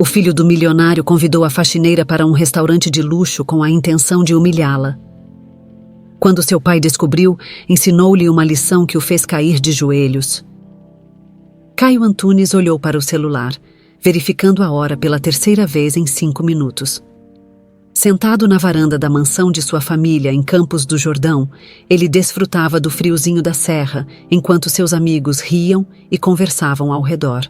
O filho do milionário convidou a faxineira para um restaurante de luxo com a intenção de humilhá-la. Quando seu pai descobriu, ensinou-lhe uma lição que o fez cair de joelhos. Caio Antunes olhou para o celular, verificando a hora pela terceira vez em 5 minutos. Sentado na varanda da mansão de sua família em Campos do Jordão, ele desfrutava do friozinho da serra, enquanto seus amigos riam e conversavam ao redor.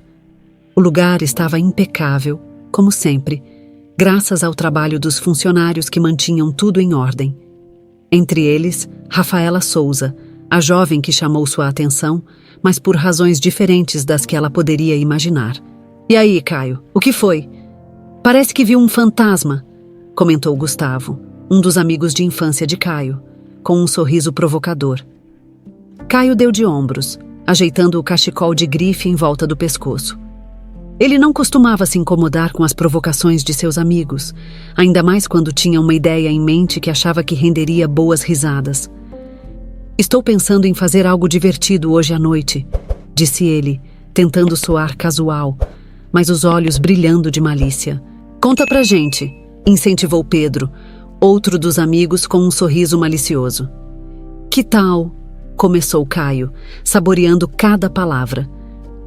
O lugar estava impecável, como sempre, graças ao trabalho dos funcionários que mantinham tudo em ordem. Entre eles, Rafaela Souza, a jovem que chamou sua atenção, mas por razões diferentes das que ela poderia imaginar. "E aí, Caio, o que foi?" "Parece que viu um fantasma", comentou Gustavo, um dos amigos de infância de Caio, com um sorriso provocador. Caio deu de ombros, ajeitando o cachecol de grife em volta do pescoço. Ele não costumava se incomodar com as provocações de seus amigos, ainda mais quando tinha uma ideia em mente que achava que renderia boas risadas. "Estou pensando em fazer algo divertido hoje à noite", disse ele, tentando soar casual, mas os olhos brilhando de malícia. "Conta pra gente", incentivou Pedro, outro dos amigos com um sorriso malicioso. "Que tal?", começou Caio, saboreando cada palavra.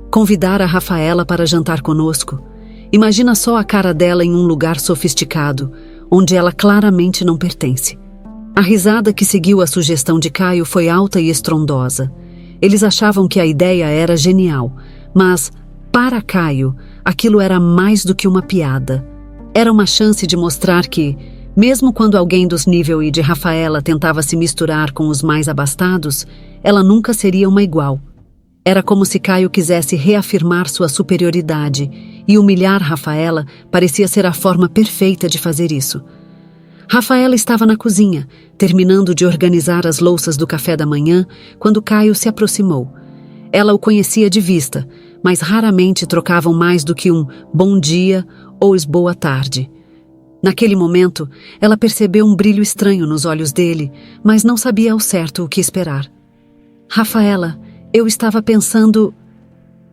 "Convidar a Rafaela para jantar conosco. Imagina só a cara dela em um lugar sofisticado, onde ela claramente não pertence." A risada que seguiu a sugestão de Caio foi alta e estrondosa. Eles achavam que a ideia era genial, mas, para Caio, aquilo era mais do que uma piada. Era uma chance de mostrar que, mesmo quando alguém dos nível I de Rafaela tentava se misturar com os mais abastados, ela nunca seria uma igual. Era como se Caio quisesse reafirmar sua superioridade, e humilhar Rafaela parecia ser a forma perfeita de fazer isso. Rafaela estava na cozinha, terminando de organizar as louças do café da manhã, quando Caio se aproximou. Ela o conhecia de vista, mas raramente trocavam mais do que um bom dia ou boa tarde. Naquele momento, ela percebeu um brilho estranho nos olhos dele, mas não sabia ao certo o que esperar. "Rafaela, eu estava pensando..."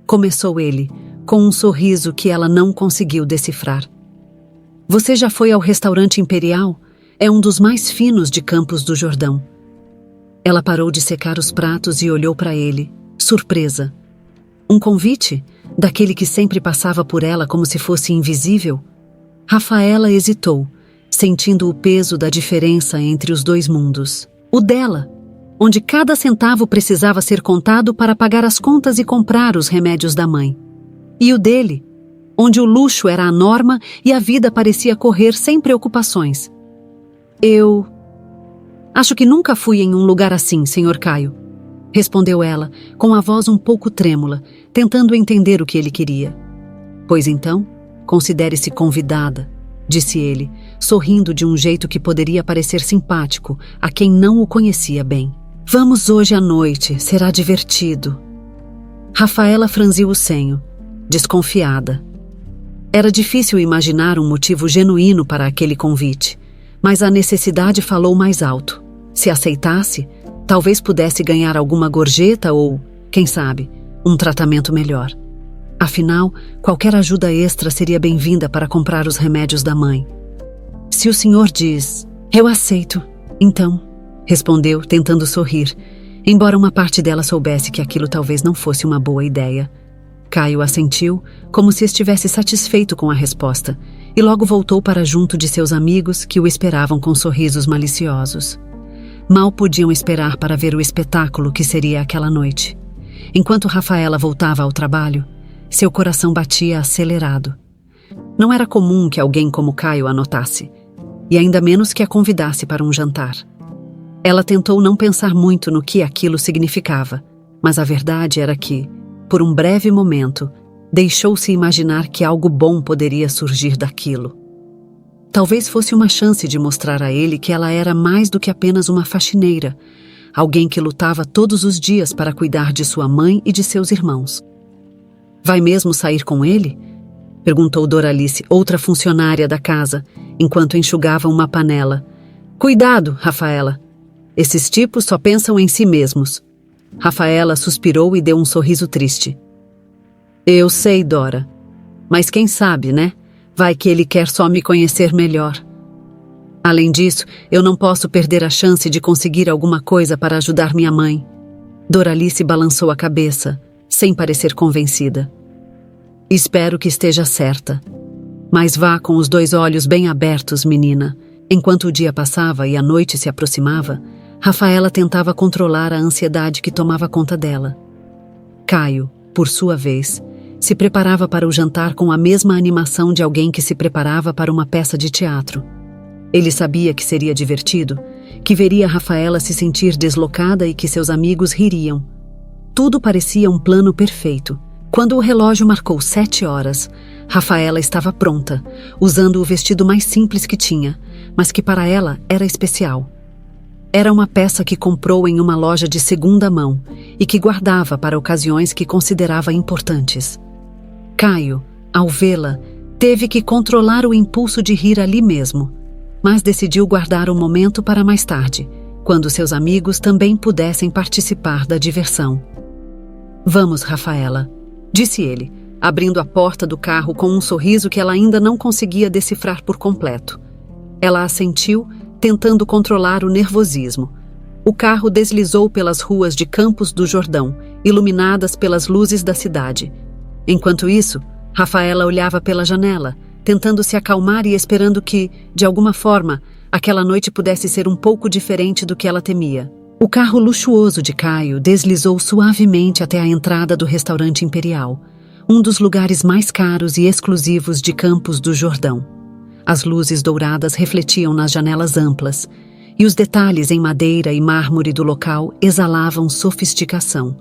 começou ele, com um sorriso que ela não conseguiu decifrar. "Você já foi ao restaurante Imperial? É um dos mais finos de Campos do Jordão." Ela parou de secar os pratos e olhou para ele, surpresa. Um convite? Daquele que sempre passava por ela como se fosse invisível? Rafaela hesitou, sentindo o peso da diferença entre os dois mundos. O dela, onde cada centavo precisava ser contado para pagar as contas e comprar os remédios da mãe. E o dele, onde o luxo era a norma e a vida parecia correr sem preocupações. "Eu acho que nunca fui em um lugar assim, Sr. Caio", respondeu ela, com a voz um pouco trêmula, tentando entender o que ele queria. "Pois então, considere-se convidada", disse ele, sorrindo de um jeito que poderia parecer simpático a quem não o conhecia bem. "Vamos hoje à noite, será divertido." Rafaela franziu o senho, desconfiada. Era difícil imaginar um motivo genuíno para aquele convite, mas a necessidade falou mais alto. Se aceitasse, talvez pudesse ganhar alguma gorjeta ou, quem sabe, um tratamento melhor. Afinal, qualquer ajuda extra seria bem-vinda para comprar os remédios da mãe. "Se o senhor diz, eu aceito, então", respondeu, tentando sorrir, embora uma parte dela soubesse que aquilo talvez não fosse uma boa ideia. Caio assentiu, como se estivesse satisfeito com a resposta, e logo voltou para junto de seus amigos que o esperavam com sorrisos maliciosos. Mal podiam esperar para ver o espetáculo que seria aquela noite. Enquanto Rafaela voltava ao trabalho, seu coração batia acelerado. Não era comum que alguém como Caio a notasse, e ainda menos que a convidasse para um jantar. Ela tentou não pensar muito no que aquilo significava, mas a verdade era que, por um breve momento, deixou-se imaginar que algo bom poderia surgir daquilo. Talvez fosse uma chance de mostrar a ele que ela era mais do que apenas uma faxineira, alguém que lutava todos os dias para cuidar de sua mãe e de seus irmãos. "Vai mesmo sair com ele?" perguntou Doralice, outra funcionária da casa, enquanto enxugava uma panela. "Cuidado, Rafaela. Esses tipos só pensam em si mesmos." Rafaela suspirou e deu um sorriso triste. "Eu sei, Dora. Mas quem sabe, né? Vai que ele quer só me conhecer melhor. Além disso, eu não posso perder a chance de conseguir alguma coisa para ajudar minha mãe. Doralice balançou a cabeça, sem parecer convencida. Espero que esteja certa. Mas vá com os 2 olhos bem abertos, menina. Enquanto o dia passava e a noite se aproximava, Rafaela tentava controlar a ansiedade que tomava conta dela. Caio, por sua vez, se preparava para o jantar com a mesma animação de alguém que se preparava para uma peça de teatro. Ele sabia que seria divertido, que veria Rafaela se sentir deslocada e que seus amigos ririam. Tudo parecia um plano perfeito. Quando o relógio marcou 7 horas, Rafaela estava pronta, usando o vestido mais simples que tinha, mas que para ela era especial. Era uma peça que comprou em uma loja de segunda mão e que guardava para ocasiões que considerava importantes. Caio, ao vê-la, teve que controlar o impulso de rir ali mesmo, mas decidiu guardar o momento para mais tarde, quando seus amigos também pudessem participar da diversão. Vamos, Rafaela, disse ele, abrindo a porta do carro com um sorriso que ela ainda não conseguia decifrar por completo. Ela assentiu, tentando controlar o nervosismo. O carro deslizou pelas ruas de Campos do Jordão, iluminadas pelas luzes da cidade. Enquanto isso, Rafaela olhava pela janela, tentando se acalmar e esperando que, de alguma forma, aquela noite pudesse ser um pouco diferente do que ela temia. O carro luxuoso de Caio deslizou suavemente até a entrada do restaurante Imperial, um dos lugares mais caros e exclusivos de Campos do Jordão. As luzes douradas refletiam nas janelas amplas, e os detalhes em madeira e mármore do local exalavam sofisticação.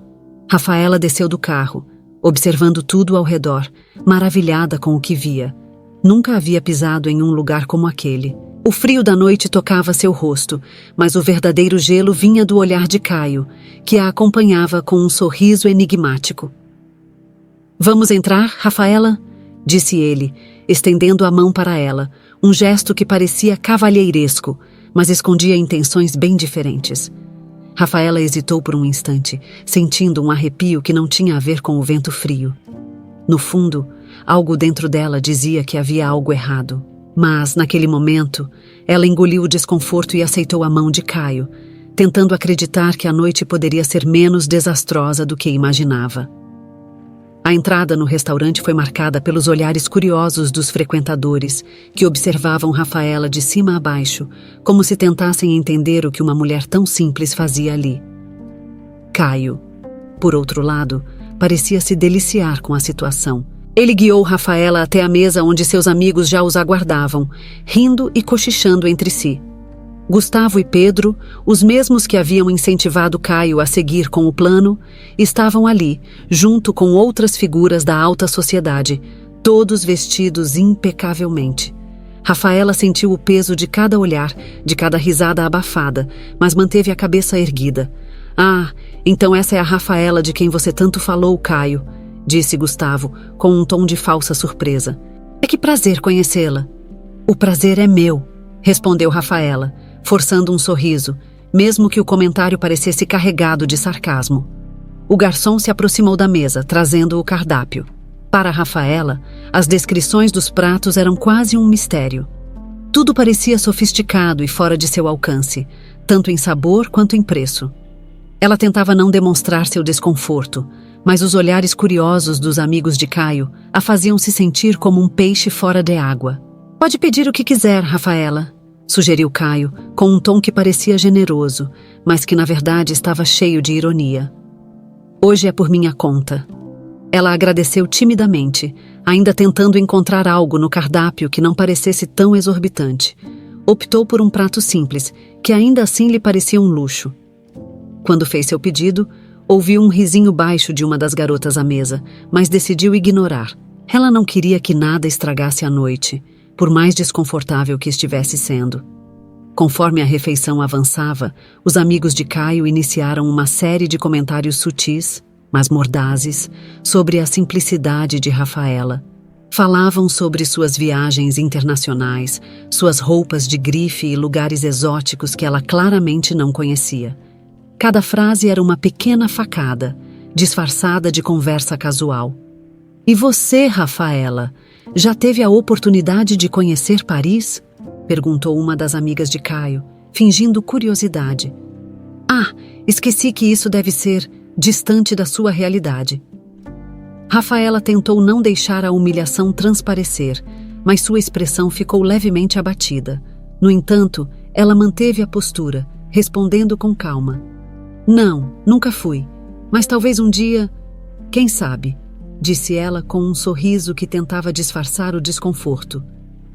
Rafaela desceu do carro, observando tudo ao redor, maravilhada com o que via. Nunca havia pisado em um lugar como aquele. O frio da noite tocava seu rosto, mas o verdadeiro gelo vinha do olhar de Caio, que a acompanhava com um sorriso enigmático. Vamos entrar, Rafaela? Disse ele, estendendo a mão para ela, um gesto que parecia cavalheiresco, mas escondia intenções bem diferentes. Rafaela hesitou por um instante, sentindo um arrepio que não tinha a ver com o vento frio. No fundo, algo dentro dela dizia que havia algo errado. Mas, naquele momento, ela engoliu o desconforto e aceitou a mão de Caio, tentando acreditar que a noite poderia ser menos desastrosa do que imaginava. A entrada no restaurante foi marcada pelos olhares curiosos dos frequentadores, que observavam Rafaela de cima a baixo, como se tentassem entender o que uma mulher tão simples fazia ali. Caio, por outro lado, parecia se deliciar com a situação. Ele guiou Rafaela até a mesa onde seus amigos já os aguardavam, rindo e cochichando entre si. Gustavo e Pedro, os mesmos que haviam incentivado Caio a seguir com o plano, estavam ali, junto com outras figuras da alta sociedade, todos vestidos impecavelmente. Rafaela sentiu o peso de cada olhar, de cada risada abafada, mas manteve a cabeça erguida. Ah, então essa é a Rafaela de quem você tanto falou, Caio, disse Gustavo, com um tom de falsa surpresa. É que prazer conhecê-la. O prazer é meu, respondeu Rafaela, forçando um sorriso, mesmo que o comentário parecesse carregado de sarcasmo. O garçom se aproximou da mesa, trazendo o cardápio. Para Rafaela, as descrições dos pratos eram quase um mistério. Tudo parecia sofisticado e fora de seu alcance, tanto em sabor quanto em preço. Ela tentava não demonstrar seu desconforto, mas os olhares curiosos dos amigos de Caio a faziam se sentir como um peixe fora de água. Pode pedir o que quiser, Rafaela, sugeriu Caio, com um tom que parecia generoso, mas que na verdade estava cheio de ironia. Hoje é por minha conta. Ela agradeceu timidamente, ainda tentando encontrar algo no cardápio que não parecesse tão exorbitante. Optou por um prato simples, que ainda assim lhe parecia um luxo. Quando fez seu pedido, ouviu um risinho baixo de uma das garotas à mesa, mas decidiu ignorar. Ela não queria que nada estragasse a noite, por mais desconfortável que estivesse sendo. Conforme a refeição avançava, os amigos de Caio iniciaram uma série de comentários sutis, mas mordazes, sobre a simplicidade de Rafaela. Falavam sobre suas viagens internacionais, suas roupas de grife e lugares exóticos que ela claramente não conhecia. Cada frase era uma pequena facada, disfarçada de conversa casual. E você, Rafaela? já teve a oportunidade de conhecer Paris? Perguntou uma das amigas de Caio, fingindo curiosidade. Ah, esqueci que isso deve ser distante da sua realidade. Rafaela tentou não deixar a humilhação transparecer, mas sua expressão ficou levemente abatida. No entanto, ela manteve a postura, respondendo com calma. Não, nunca fui. Mas talvez um dia... Quem sabe? Disse ela com um sorriso que tentava disfarçar o desconforto.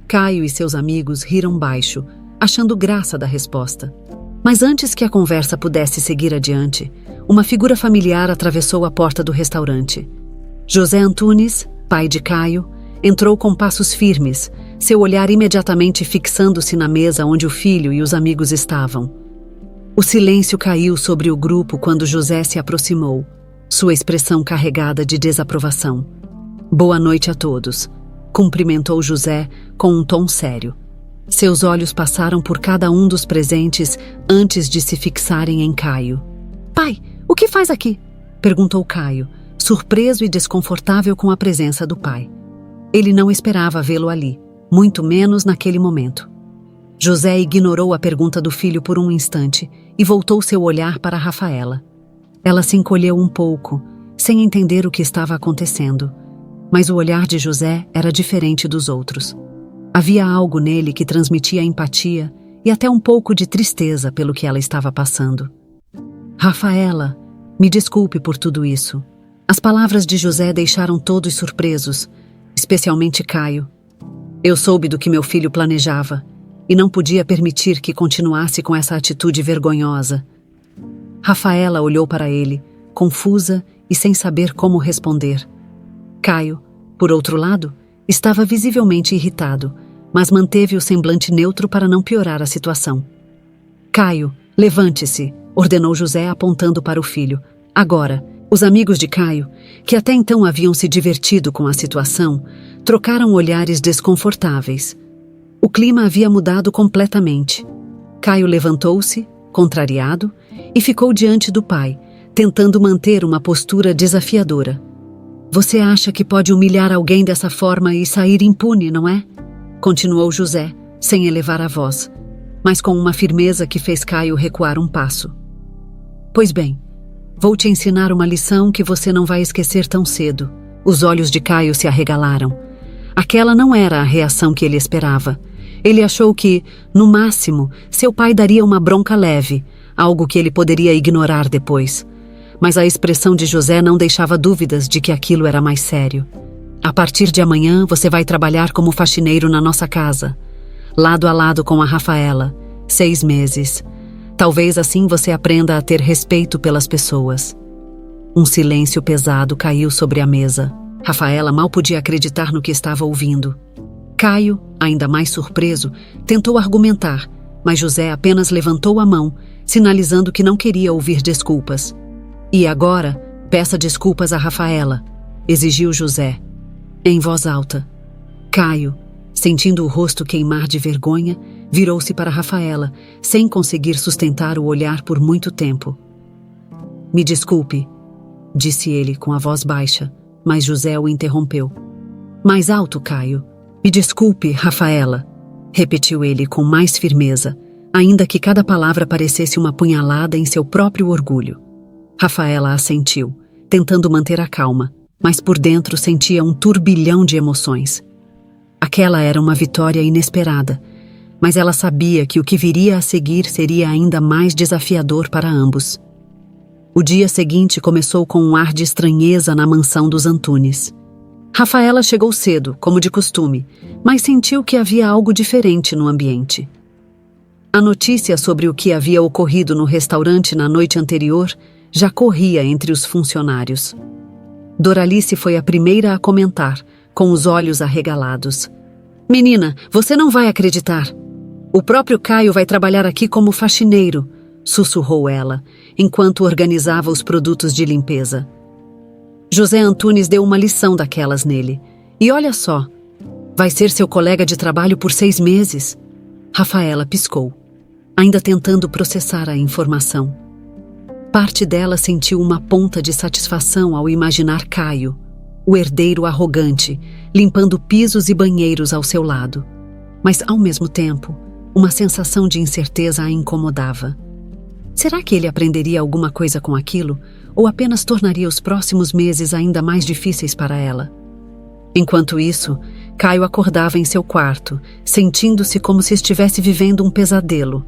Caio e seus amigos riram baixo, achando graça da resposta. Mas antes que a conversa pudesse seguir adiante, uma figura familiar atravessou a porta do restaurante. José Antunes, pai de Caio, entrou com passos firmes, seu olhar imediatamente fixando-se na mesa onde o filho e os amigos estavam. O silêncio caiu sobre o grupo quando José se aproximou, sua expressão carregada de desaprovação. Boa noite a todos, cumprimentou José com um tom sério. Seus olhos passaram por cada um dos presentes antes de se fixarem em Caio. Pai, o que faz aqui? Perguntou Caio, surpreso e desconfortável com a presença do pai. Ele não esperava vê-lo ali, muito menos naquele momento. José ignorou a pergunta do filho por um instante e voltou seu olhar para Rafaela. Ela se encolheu um pouco, sem entender o que estava acontecendo, mas o olhar de José era diferente dos outros. Havia algo nele que transmitia empatia e até um pouco de tristeza pelo que ela estava passando. Rafaela, me desculpe por tudo isso. As palavras de José deixaram todos surpresos, especialmente Caio. Eu soube do que meu filho planejava e não podia permitir que continuasse com essa atitude vergonhosa. Rafaela olhou para ele, confusa e sem saber como responder. Caio, por outro lado, estava visivelmente irritado, mas manteve o semblante neutro para não piorar a situação. Caio, levante-se, ordenou José apontando para o filho. Agora, os amigos de Caio, que até então haviam se divertido com a situação, trocaram olhares desconfortáveis. O clima havia mudado completamente. Caio levantou-se, contrariado, e ficou diante do pai, tentando manter uma postura desafiadora. Você acha que pode humilhar alguém dessa forma e sair impune, não é? Continuou José, sem elevar a voz, mas com uma firmeza que fez Caio recuar um passo. Pois bem, vou te ensinar uma lição que você não vai esquecer tão cedo. Os olhos de Caio se arregalaram. Aquela não era a reação que ele esperava. Ele achou que, no máximo, seu pai daria uma bronca leve, algo que ele poderia ignorar depois. Mas a expressão de José não deixava dúvidas de que aquilo era mais sério. A partir de amanhã, você vai trabalhar como faxineiro na nossa casa, lado a lado com a Rafaela, 6 meses. Talvez assim você aprenda a ter respeito pelas pessoas. Um silêncio pesado caiu sobre a mesa. Rafaela mal podia acreditar no que estava ouvindo. Caio, ainda mais surpreso, tentou argumentar, mas José apenas levantou a mão, sinalizando que não queria ouvir desculpas. E agora, peça desculpas a Rafaela, exigiu José, em voz alta. Caio, sentindo o rosto queimar de vergonha, virou-se para Rafaela, sem conseguir sustentar o olhar por muito tempo. Me desculpe, disse ele com a voz baixa, mas José o interrompeu. Mais alto, Caio. Me desculpe, Rafaela, repetiu ele com mais firmeza, ainda que cada palavra parecesse uma punhalada em seu próprio orgulho. Rafaela assentiu, tentando manter a calma, mas por dentro sentia um turbilhão de emoções. Aquela era uma vitória inesperada, mas ela sabia que o que viria a seguir seria ainda mais desafiador para ambos. O dia seguinte começou com um ar de estranheza na mansão dos Antunes. Rafaela chegou cedo, como de costume, mas sentiu que havia algo diferente no ambiente. A notícia sobre o que havia ocorrido no restaurante na noite anterior já corria entre os funcionários. Doralice foi a primeira a comentar, com os olhos arregalados. Menina, você não vai acreditar. O próprio Caio vai trabalhar aqui como faxineiro, sussurrou ela, enquanto organizava os produtos de limpeza. José Antunes deu uma lição daquelas nele. E olha só, vai ser seu colega de trabalho por 6 meses. Rafaela piscou, ainda tentando processar a informação. Parte dela sentiu uma ponta de satisfação ao imaginar Caio, o herdeiro arrogante, limpando pisos e banheiros ao seu lado. Mas, ao mesmo tempo, uma sensação de incerteza a incomodava. Será que ele aprenderia alguma coisa com aquilo, ou apenas tornaria os próximos meses ainda mais difíceis para ela? Enquanto isso, Caio acordava em seu quarto, sentindo-se como se estivesse vivendo um pesadelo.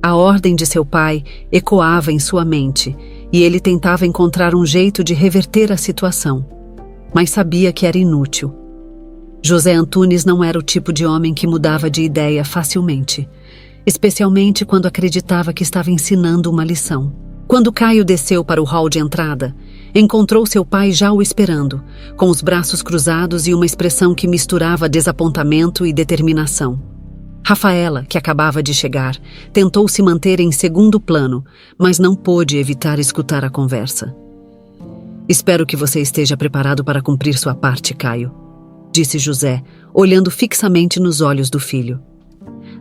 A ordem de seu pai ecoava em sua mente, e ele tentava encontrar um jeito de reverter a situação, mas sabia que era inútil. José Antunes não era o tipo de homem que mudava de ideia facilmente, especialmente quando acreditava que estava ensinando uma lição. Quando Caio desceu para o hall de entrada, encontrou seu pai já o esperando, com os braços cruzados e uma expressão que misturava desapontamento e determinação. Rafaela, que acabava de chegar, tentou se manter em segundo plano, mas não pôde evitar escutar a conversa. "Espero que você esteja preparado para cumprir sua parte, Caio", disse José, olhando fixamente nos olhos do filho.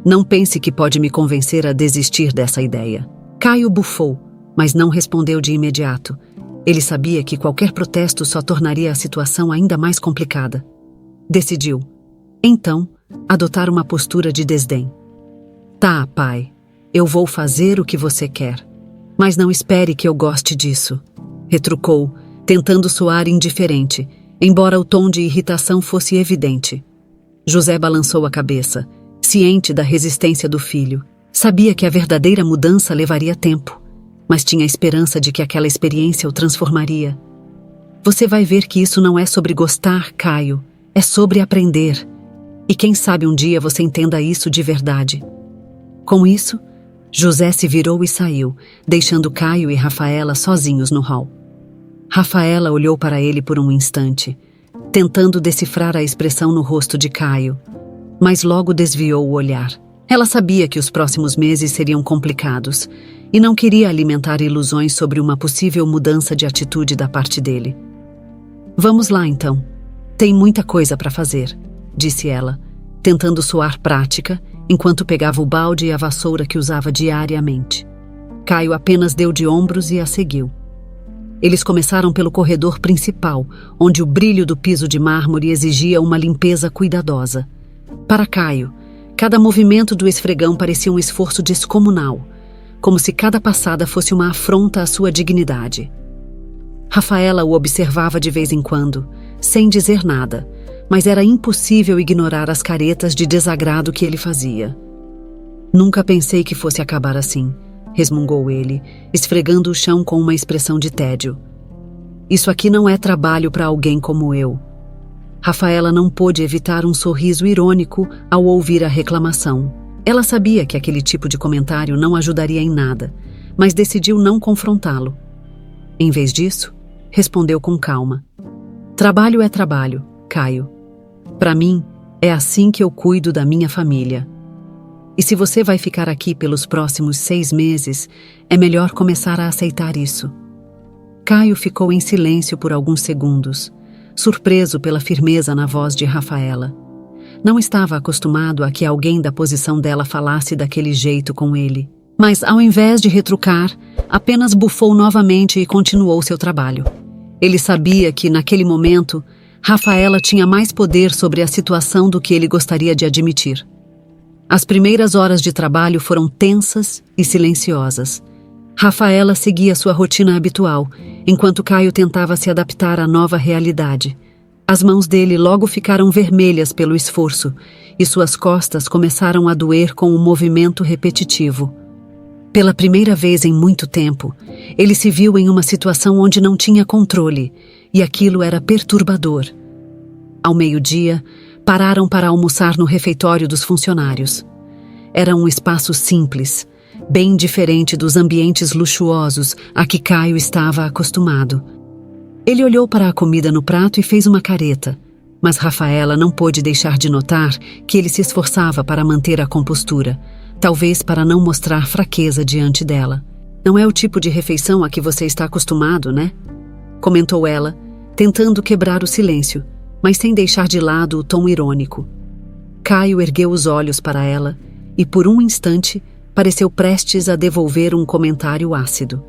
"Não pense que pode me convencer a desistir dessa ideia." Caio bufou, mas não respondeu de imediato. Ele sabia que qualquer protesto só tornaria a situação ainda mais complicada. Decidiu, então, adotar uma postura de desdém. "Tá, pai, eu vou fazer o que você quer, mas não espere que eu goste disso", retrucou, tentando soar indiferente, embora o tom de irritação fosse evidente. José balançou a cabeça, ciente da resistência do filho. Sabia que a verdadeira mudança levaria tempo, mas tinha esperança de que aquela experiência o transformaria. "Você vai ver que isso não é sobre gostar, Caio, é sobre aprender. E quem sabe um dia você entenda isso de verdade." Com isso, José se virou e saiu, deixando Caio e Rafaela sozinhos no hall. Rafaela olhou para ele por um instante, tentando decifrar a expressão no rosto de Caio, mas logo desviou o olhar. Ela sabia que os próximos meses seriam complicados e não queria alimentar ilusões sobre uma possível mudança de atitude da parte dele. "Vamos lá, então. Tem muita coisa para fazer", disse ela, tentando soar prática, enquanto pegava o balde e a vassoura que usava diariamente. Caio apenas deu de ombros e a seguiu. Eles começaram pelo corredor principal, onde o brilho do piso de mármore exigia uma limpeza cuidadosa. Para Caio, cada movimento do esfregão parecia um esforço descomunal, como se cada passada fosse uma afronta à sua dignidade. Rafaela o observava de vez em quando, sem dizer nada, mas era impossível ignorar as caretas de desagrado que ele fazia. "Nunca pensei que fosse acabar assim", resmungou ele, esfregando o chão com uma expressão de tédio. "Isso aqui não é trabalho para alguém como eu." Rafaela não pôde evitar um sorriso irônico ao ouvir a reclamação. Ela sabia que aquele tipo de comentário não ajudaria em nada, mas decidiu não confrontá-lo. Em vez disso, respondeu com calma: "Trabalho é trabalho, Caio. Para mim, é assim que eu cuido da minha família. E se você vai ficar aqui pelos próximos 6 meses, é melhor começar a aceitar isso." Caio ficou em silêncio por alguns segundos, surpreso pela firmeza na voz de Rafaela. Não estava acostumado a que alguém da posição dela falasse daquele jeito com ele. Mas, ao invés de retrucar, apenas bufou novamente e continuou seu trabalho. Ele sabia que, naquele momento, Rafaela tinha mais poder sobre a situação do que ele gostaria de admitir. As primeiras horas de trabalho foram tensas e silenciosas. Rafaela seguia sua rotina habitual, enquanto Caio tentava se adaptar à nova realidade. As mãos dele logo ficaram vermelhas pelo esforço, e suas costas começaram a doer com o movimento repetitivo. Pela primeira vez em muito tempo, ele se viu em uma situação onde não tinha controle, e aquilo era perturbador. Ao meio-dia, pararam para almoçar no refeitório dos funcionários. Era um espaço simples, bem diferente dos ambientes luxuosos a que Caio estava acostumado. Ele olhou para a comida no prato e fez uma careta, mas Rafaela não pôde deixar de notar que ele se esforçava para manter a compostura, talvez para não mostrar fraqueza diante dela. "Não é o tipo de refeição a que você está acostumado, né?" comentou ela, tentando quebrar o silêncio, mas sem deixar de lado o tom irônico. Caio ergueu os olhos para ela e, por um instante, pareceu prestes a devolver um comentário ácido.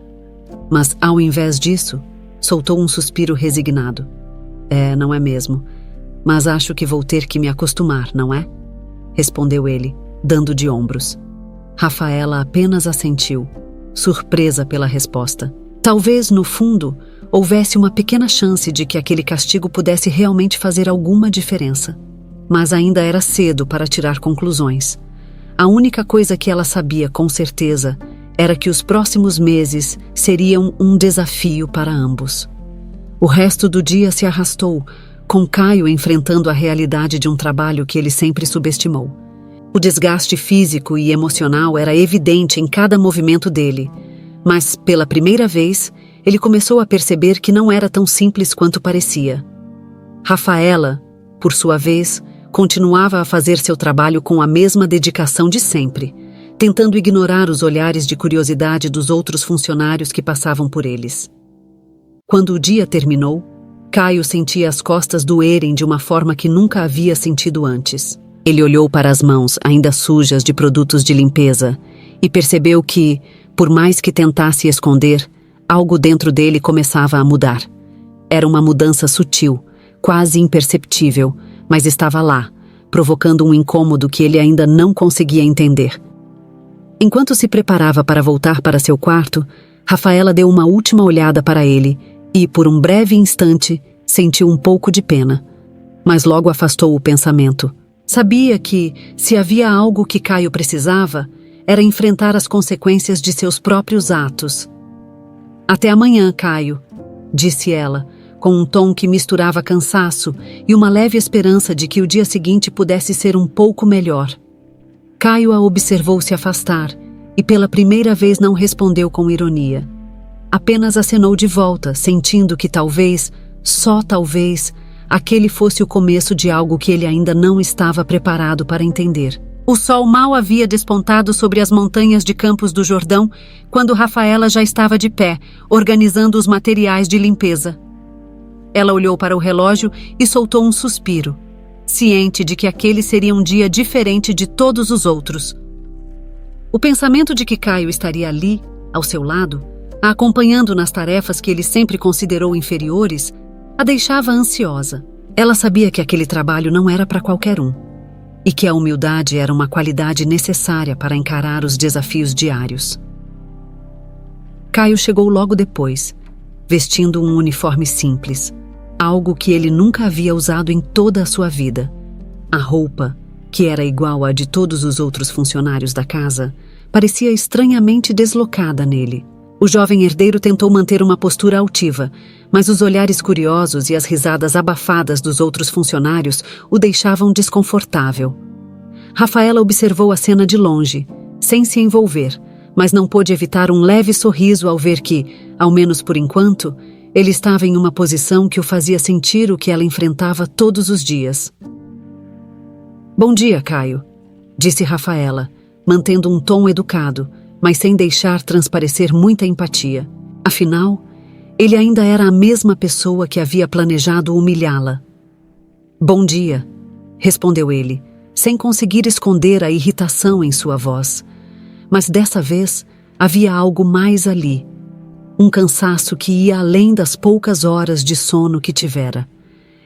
Mas, ao invés disso, soltou um suspiro resignado. "É, não é mesmo? mas acho que vou ter que me acostumar, não é? Respondeu ele, dando de ombros. Rafaela apenas assentiu, surpresa pela resposta. Talvez, no fundo, houvesse uma pequena chance de que aquele castigo pudesse realmente fazer alguma diferença. Mas ainda era cedo para tirar conclusões. A única coisa que ela sabia com certeza era que os próximos meses seriam um desafio para ambos. O resto do dia se arrastou, com Caio enfrentando a realidade de um trabalho que ele sempre subestimou. O desgaste físico e emocional era evidente em cada movimento dele, mas, pela primeira vez, ele começou a perceber que não era tão simples quanto parecia. Rafaela, por sua vez, continuava a fazer seu trabalho com a mesma dedicação de sempre, tentando ignorar os olhares de curiosidade dos outros funcionários que passavam por eles. Quando o dia terminou, Caio sentia as costas doerem de uma forma que nunca havia sentido antes. Ele olhou para as mãos ainda sujas de produtos de limpeza e percebeu que, por mais que tentasse esconder, algo dentro dele começava a mudar. Era uma mudança sutil, quase imperceptível, mas estava lá, provocando um incômodo que ele ainda não conseguia entender. Enquanto se preparava para voltar para seu quarto, Rafaela deu uma última olhada para ele e, por um breve instante, sentiu um pouco de pena. Mas logo afastou o pensamento. Sabia que, se havia algo que Caio precisava, era enfrentar as consequências de seus próprios atos. "Até amanhã, Caio", disse ela, com um tom que misturava cansaço e uma leve esperança de que o dia seguinte pudesse ser um pouco melhor. Caio a observou se afastar e pela primeira vez não respondeu com ironia. Apenas acenou de volta, sentindo que talvez, só talvez, aquele fosse o começo de algo que ele ainda não estava preparado para entender. O sol mal havia despontado sobre as montanhas de Campos do Jordão quando Rafaela já estava de pé, organizando os materiais de limpeza. Ela olhou para o relógio e soltou um suspiro, ciente de que aquele seria um dia diferente de todos os outros. O pensamento de que Caio estaria ali, ao seu lado, a acompanhando nas tarefas que ele sempre considerou inferiores, a deixava ansiosa. Ela sabia que aquele trabalho não era para qualquer um, e que a humildade era uma qualidade necessária para encarar os desafios diários. Caio chegou logo depois, vestindo um uniforme simples, algo que ele nunca havia usado em toda a sua vida. A roupa, que era igual à de todos os outros funcionários da casa, parecia estranhamente deslocada nele. O jovem herdeiro tentou manter uma postura altiva, mas os olhares curiosos e as risadas abafadas dos outros funcionários o deixavam desconfortável. Rafaela observou a cena de longe, sem se envolver, mas não pôde evitar um leve sorriso ao ver que, ao menos por enquanto, ele estava em uma posição que o fazia sentir o que ela enfrentava todos os dias. "Bom dia, Caio", disse Rafaela, mantendo um tom educado, mas sem deixar transparecer muita empatia. Afinal, ele ainda era a mesma pessoa que havia planejado humilhá-la. "Bom dia", respondeu ele, sem conseguir esconder a irritação em sua voz. Mas dessa vez havia algo mais ali, um cansaço que ia além das poucas horas de sono que tivera.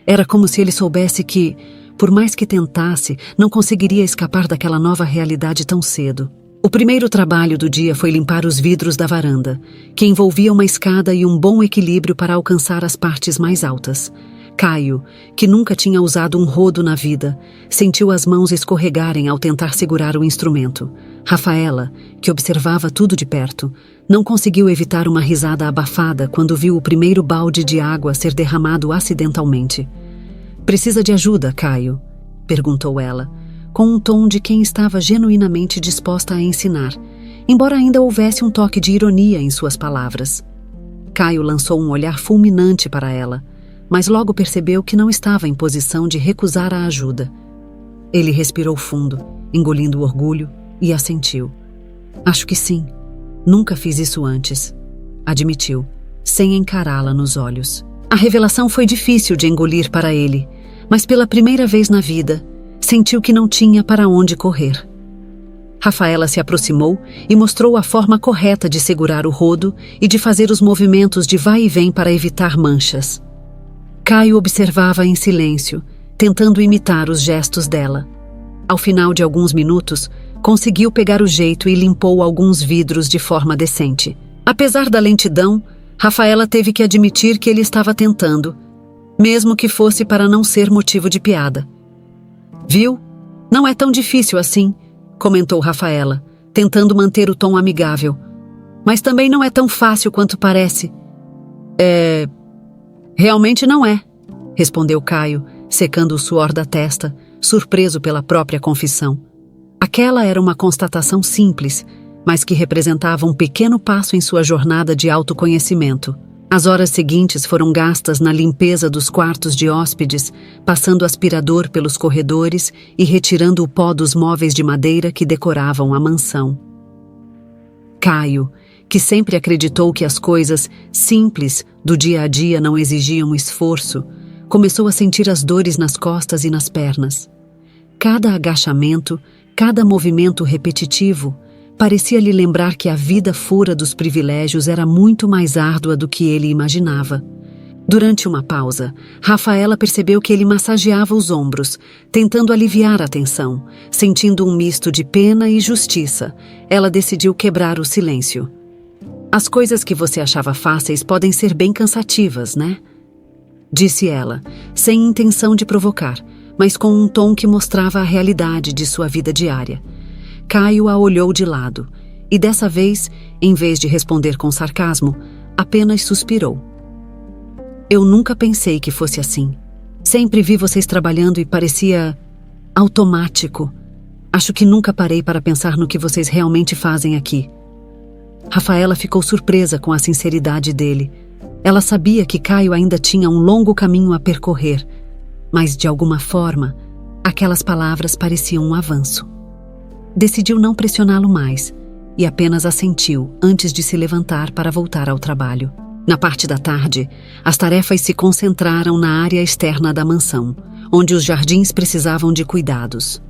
Era como se ele soubesse que, por mais que tentasse, não conseguiria escapar daquela nova realidade tão cedo. O primeiro trabalho do dia foi limpar os vidros da varanda, que envolvia uma escada e um bom equilíbrio para alcançar as partes mais altas. Caio, que nunca tinha usado um rodo na vida, sentiu as mãos escorregarem ao tentar segurar o instrumento. Rafaela, que observava tudo de perto, não conseguiu evitar uma risada abafada quando viu o primeiro balde de água ser derramado acidentalmente. "Precisa de ajuda, Caio?", perguntou ela, com um tom de quem estava genuinamente disposta a ensinar, embora ainda houvesse um toque de ironia em suas palavras. Caio lançou um olhar fulminante para ela, mas logo percebeu que não estava em posição de recusar a ajuda. Ele respirou fundo, engolindo o orgulho, e assentiu. "Acho que sim. Nunca fiz isso antes", admitiu, sem encará-la nos olhos. A revelação foi difícil de engolir para ele, mas pela primeira vez na vida, sentiu que não tinha para onde correr. Rafaela se aproximou e mostrou a forma correta de segurar o rodo e de fazer os movimentos de vai e vem para evitar manchas. Caio observava em silêncio, tentando imitar os gestos dela. Ao final de alguns minutos, conseguiu pegar o jeito e limpou alguns vidros de forma decente. Apesar da lentidão, Rafaela teve que admitir que ele estava tentando, mesmo que fosse para não ser motivo de piada. Viu? Não é tão difícil assim, comentou Rafaela, tentando manter o tom amigável. Mas também não é tão fácil quanto parece. Realmente não é, respondeu Caio, secando o suor da testa, surpreso pela própria confissão. Aquela era uma constatação simples, mas que representava um pequeno passo em sua jornada de autoconhecimento. As horas seguintes foram gastas na limpeza dos quartos de hóspedes, passando aspirador pelos corredores e retirando o pó dos móveis de madeira que decoravam a mansão. Caio, que sempre acreditou que as coisas simples do dia a dia não exigiam esforço, começou a sentir as dores nas costas e nas pernas. Cada agachamento, cada movimento repetitivo, parecia lhe lembrar que a vida fora dos privilégios era muito mais árdua do que ele imaginava. Durante uma pausa, Rafaela percebeu que ele massageava os ombros, tentando aliviar a tensão. Sentindo um misto de pena e justiça, ela decidiu quebrar o silêncio. As coisas que você achava fáceis podem ser bem cansativas, né? Disse ela, sem intenção de provocar, mas com um tom que mostrava a realidade de sua vida diária. Caio a olhou de lado, e dessa vez, em vez de responder com sarcasmo, apenas suspirou. Eu nunca pensei que fosse assim. Sempre vi vocês trabalhando e parecia automático. Acho que nunca parei para pensar no que vocês realmente fazem aqui. Rafaela ficou surpresa com a sinceridade dele. Ela sabia que Caio ainda tinha um longo caminho a percorrer, mas, de alguma forma, aquelas palavras pareciam um avanço. Decidiu não pressioná-lo mais e apenas assentiu antes de se levantar para voltar ao trabalho. Na parte da tarde, as tarefas se concentraram na área externa da mansão, onde os jardins precisavam de cuidados.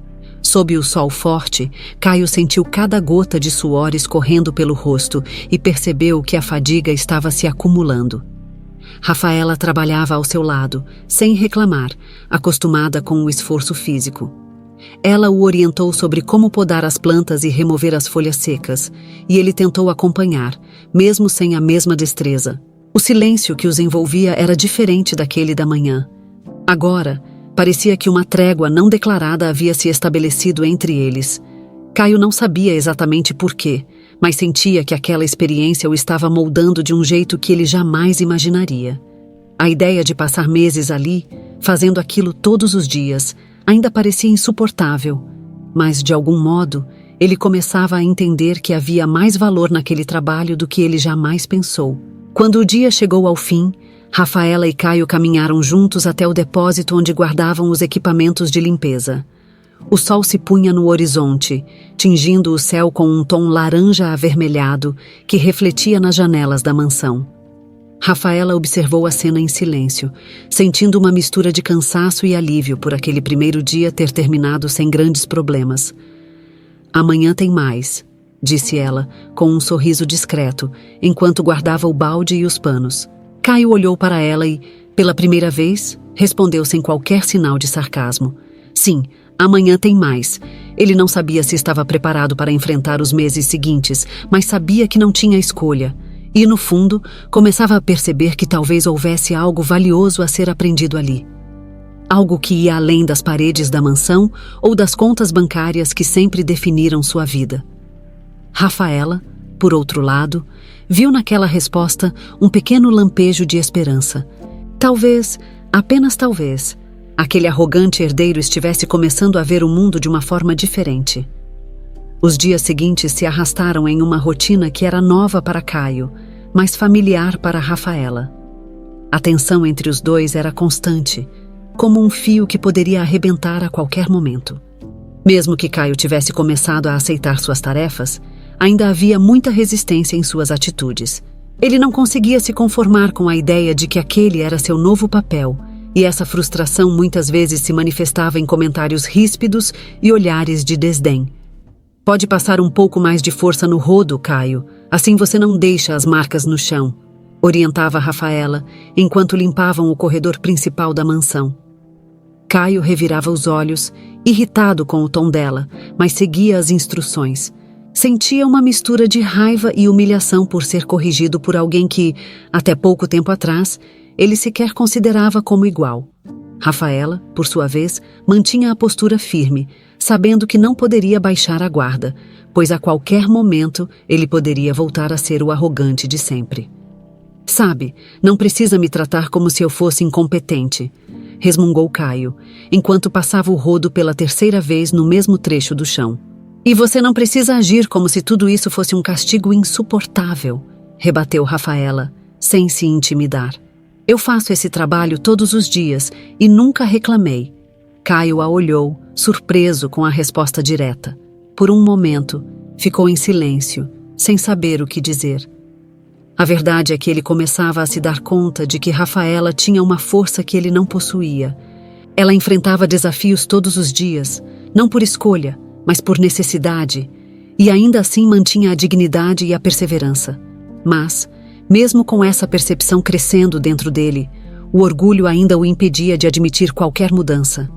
Sob o sol forte, Caio sentiu cada gota de suor escorrendo pelo rosto e percebeu que a fadiga estava se acumulando. Rafaela trabalhava ao seu lado, sem reclamar, acostumada com o esforço físico. Ela o orientou sobre como podar as plantas e remover as folhas secas, e ele tentou acompanhar, mesmo sem a mesma destreza. O silêncio que os envolvia era diferente daquele da manhã. Agora, parecia que uma trégua não declarada havia se estabelecido entre eles. Caio não sabia exatamente por quê, mas sentia que aquela experiência o estava moldando de um jeito que ele jamais imaginaria. A ideia de passar meses ali, fazendo aquilo todos os dias, ainda parecia insuportável, mas, de algum modo, ele começava a entender que havia mais valor naquele trabalho do que ele jamais pensou. Quando o dia chegou ao fim, Rafaela e Caio caminharam juntos até o depósito onde guardavam os equipamentos de limpeza. O sol se punha no horizonte, tingindo o céu com um tom laranja avermelhado que refletia nas janelas da mansão. Rafaela observou a cena em silêncio, sentindo uma mistura de cansaço e alívio por aquele primeiro dia ter terminado sem grandes problemas. Amanhã tem mais, disse ela, com um sorriso discreto, enquanto guardava o balde e os panos. Caio olhou para ela e, pela primeira vez, respondeu sem qualquer sinal de sarcasmo. Sim, amanhã tem mais. Ele não sabia se estava preparado para enfrentar os meses seguintes, mas sabia que não tinha escolha. E, no fundo, começava a perceber que talvez houvesse algo valioso a ser aprendido ali. Algo que ia além das paredes da mansão ou das contas bancárias que sempre definiram sua vida. Rafaela, por outro lado, viu naquela resposta um pequeno lampejo de esperança. Talvez, apenas talvez, aquele arrogante herdeiro estivesse começando a ver o mundo de uma forma diferente. Os dias seguintes se arrastaram em uma rotina que era nova para Caio, mas familiar para Rafaela. A tensão entre os dois era constante, como um fio que poderia arrebentar a qualquer momento. Mesmo que Caio tivesse começado a aceitar suas tarefas, ainda havia muita resistência em suas atitudes. Ele não conseguia se conformar com a ideia de que aquele era seu novo papel, e essa frustração muitas vezes se manifestava em comentários ríspidos e olhares de desdém. Pode passar um pouco mais de força no rodo, Caio, assim você não deixa as marcas no chão, orientava Rafaela, enquanto limpavam o corredor principal da mansão. Caio revirava os olhos, irritado com o tom dela, mas seguia as instruções. Sentia uma mistura de raiva e humilhação por ser corrigido por alguém que, até pouco tempo atrás, ele sequer considerava como igual. Rafaela, por sua vez, mantinha a postura firme, sabendo que não poderia baixar a guarda, pois a qualquer momento ele poderia voltar a ser o arrogante de sempre. Sabe, não precisa me tratar como se eu fosse incompetente, resmungou Caio, enquanto passava o rodo pela terceira vez no mesmo trecho do chão. E você não precisa agir como se tudo isso fosse um castigo insuportável, rebateu Rafaela, sem se intimidar. Eu faço esse trabalho todos os dias e nunca reclamei. Caio a olhou, surpreso com a resposta direta. Por um momento, ficou em silêncio, sem saber o que dizer. A verdade é que ele começava a se dar conta de que Rafaela tinha uma força que ele não possuía. Ela enfrentava desafios todos os dias, não por escolha, mas por necessidade, e ainda assim mantinha a dignidade e a perseverança. Mas, mesmo com essa percepção crescendo dentro dele, o orgulho ainda o impedia de admitir qualquer mudança.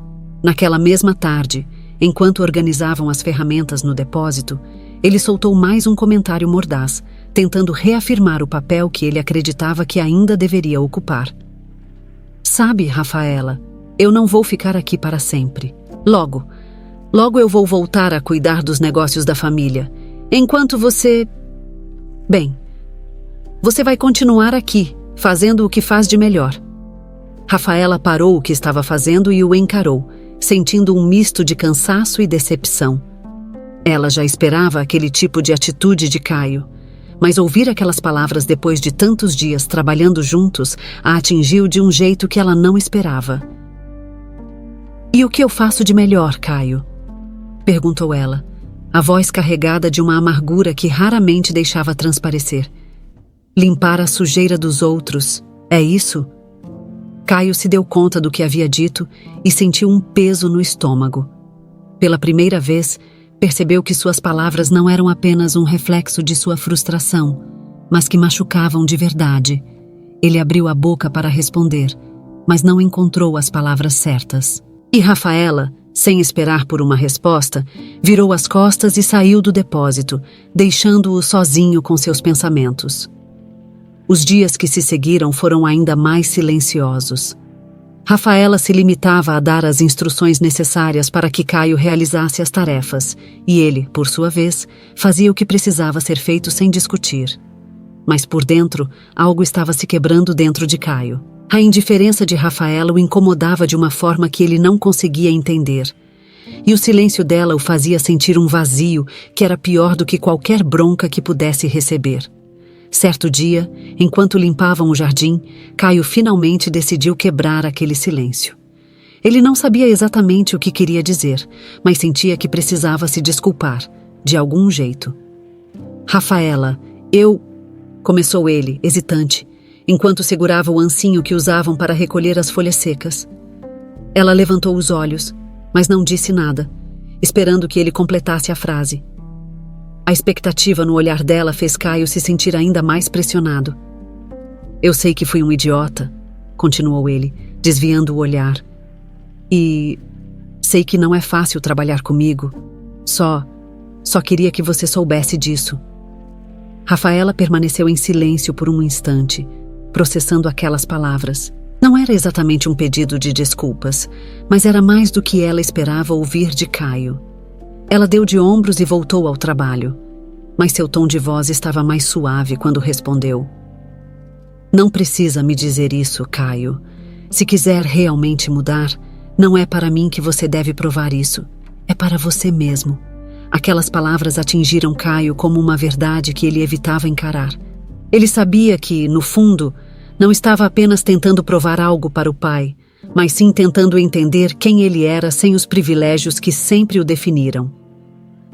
Naquela mesma tarde, enquanto organizavam as ferramentas no depósito, ele soltou mais um comentário mordaz, tentando reafirmar o papel que ele acreditava que ainda deveria ocupar. Sabe, Rafaela, eu não vou ficar aqui para sempre. Logo eu vou voltar a cuidar dos negócios da família, enquanto você... Bem, você vai continuar aqui, fazendo o que faz de melhor. Rafaela parou o que estava fazendo e o encarou, sentindo um misto de cansaço e decepção. Ela já esperava aquele tipo de atitude de Caio, mas ouvir aquelas palavras depois de tantos dias trabalhando juntos a atingiu de um jeito que ela não esperava. E o que eu faço de melhor, Caio? Perguntou ela, a voz carregada de uma amargura que raramente deixava transparecer. Limpar a sujeira dos outros, é isso? Caio se deu conta do que havia dito e sentiu um peso no estômago. Pela primeira vez, percebeu que suas palavras não eram apenas um reflexo de sua frustração, mas que machucavam de verdade. Ele abriu a boca para responder, mas não encontrou as palavras certas. E Rafaela, sem esperar por uma resposta, virou as costas e saiu do depósito, deixando-o sozinho com seus pensamentos. Os dias que se seguiram foram ainda mais silenciosos. Rafaela se limitava a dar as instruções necessárias para que Caio realizasse as tarefas, e ele, por sua vez, fazia o que precisava ser feito sem discutir. Mas por dentro, algo estava se quebrando dentro de Caio. A indiferença de Rafaela o incomodava de uma forma que ele não conseguia entender. E o silêncio dela o fazia sentir um vazio que era pior do que qualquer bronca que pudesse receber. Certo dia, enquanto limpavam o jardim, Caio finalmente decidiu quebrar aquele silêncio. Ele não sabia exatamente o que queria dizer, mas sentia que precisava se desculpar, de algum jeito. Rafaela, começou ele, hesitante, enquanto segurava o ancinho que usavam para recolher as folhas secas. Ela levantou os olhos, mas não disse nada, esperando que ele completasse a frase. A expectativa no olhar dela fez Caio se sentir ainda mais pressionado. Eu sei que fui um idiota, continuou ele, desviando o olhar. E sei que não é fácil trabalhar comigo. Só queria que você soubesse disso. Rafaela permaneceu em silêncio por um instante, processando aquelas palavras. Não era exatamente um pedido de desculpas, mas era mais do que ela esperava ouvir de Caio. Ela deu de ombros e voltou ao trabalho, mas seu tom de voz estava mais suave quando respondeu. Não precisa me dizer isso, Caio. Se quiser realmente mudar, não é para mim que você deve provar isso. É para você mesmo. Aquelas palavras atingiram Caio como uma verdade que ele evitava encarar. Ele sabia que, no fundo, não estava apenas tentando provar algo para o pai, mas sim tentando entender quem ele era sem os privilégios que sempre o definiram.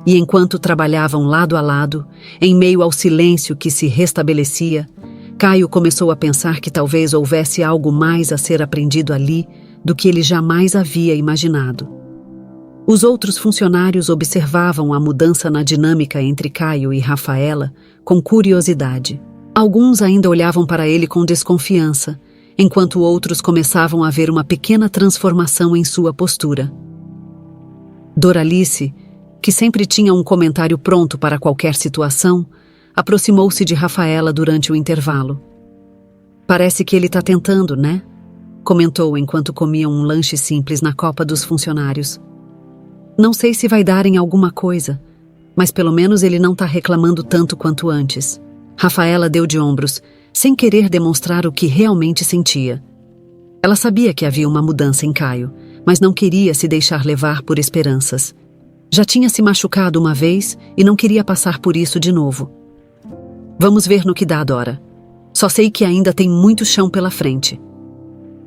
E enquanto trabalhavam lado a lado, em meio ao silêncio que se restabelecia, Caio começou a pensar que talvez houvesse algo mais a ser aprendido ali do que ele jamais havia imaginado. Os outros funcionários observavam a mudança na dinâmica entre Caio e Rafaela com curiosidade. Alguns ainda olhavam para ele com desconfiança, enquanto outros começavam a ver uma pequena transformação em sua postura. Doralice, que sempre tinha um comentário pronto para qualquer situação, aproximou-se de Rafaela durante o intervalo. "Parece que ele está tentando, né?" comentou enquanto comiam um lanche simples na copa dos funcionários. "Não sei se vai dar em alguma coisa, mas pelo menos ele não está reclamando tanto quanto antes." Rafaela deu de ombros, sem querer demonstrar o que realmente sentia. Ela sabia que havia uma mudança em Caio, mas não queria se deixar levar por esperanças. Já tinha se machucado uma vez e não queria passar por isso de novo. "Vamos ver no que dá, Dora. Só sei que ainda tem muito chão pela frente."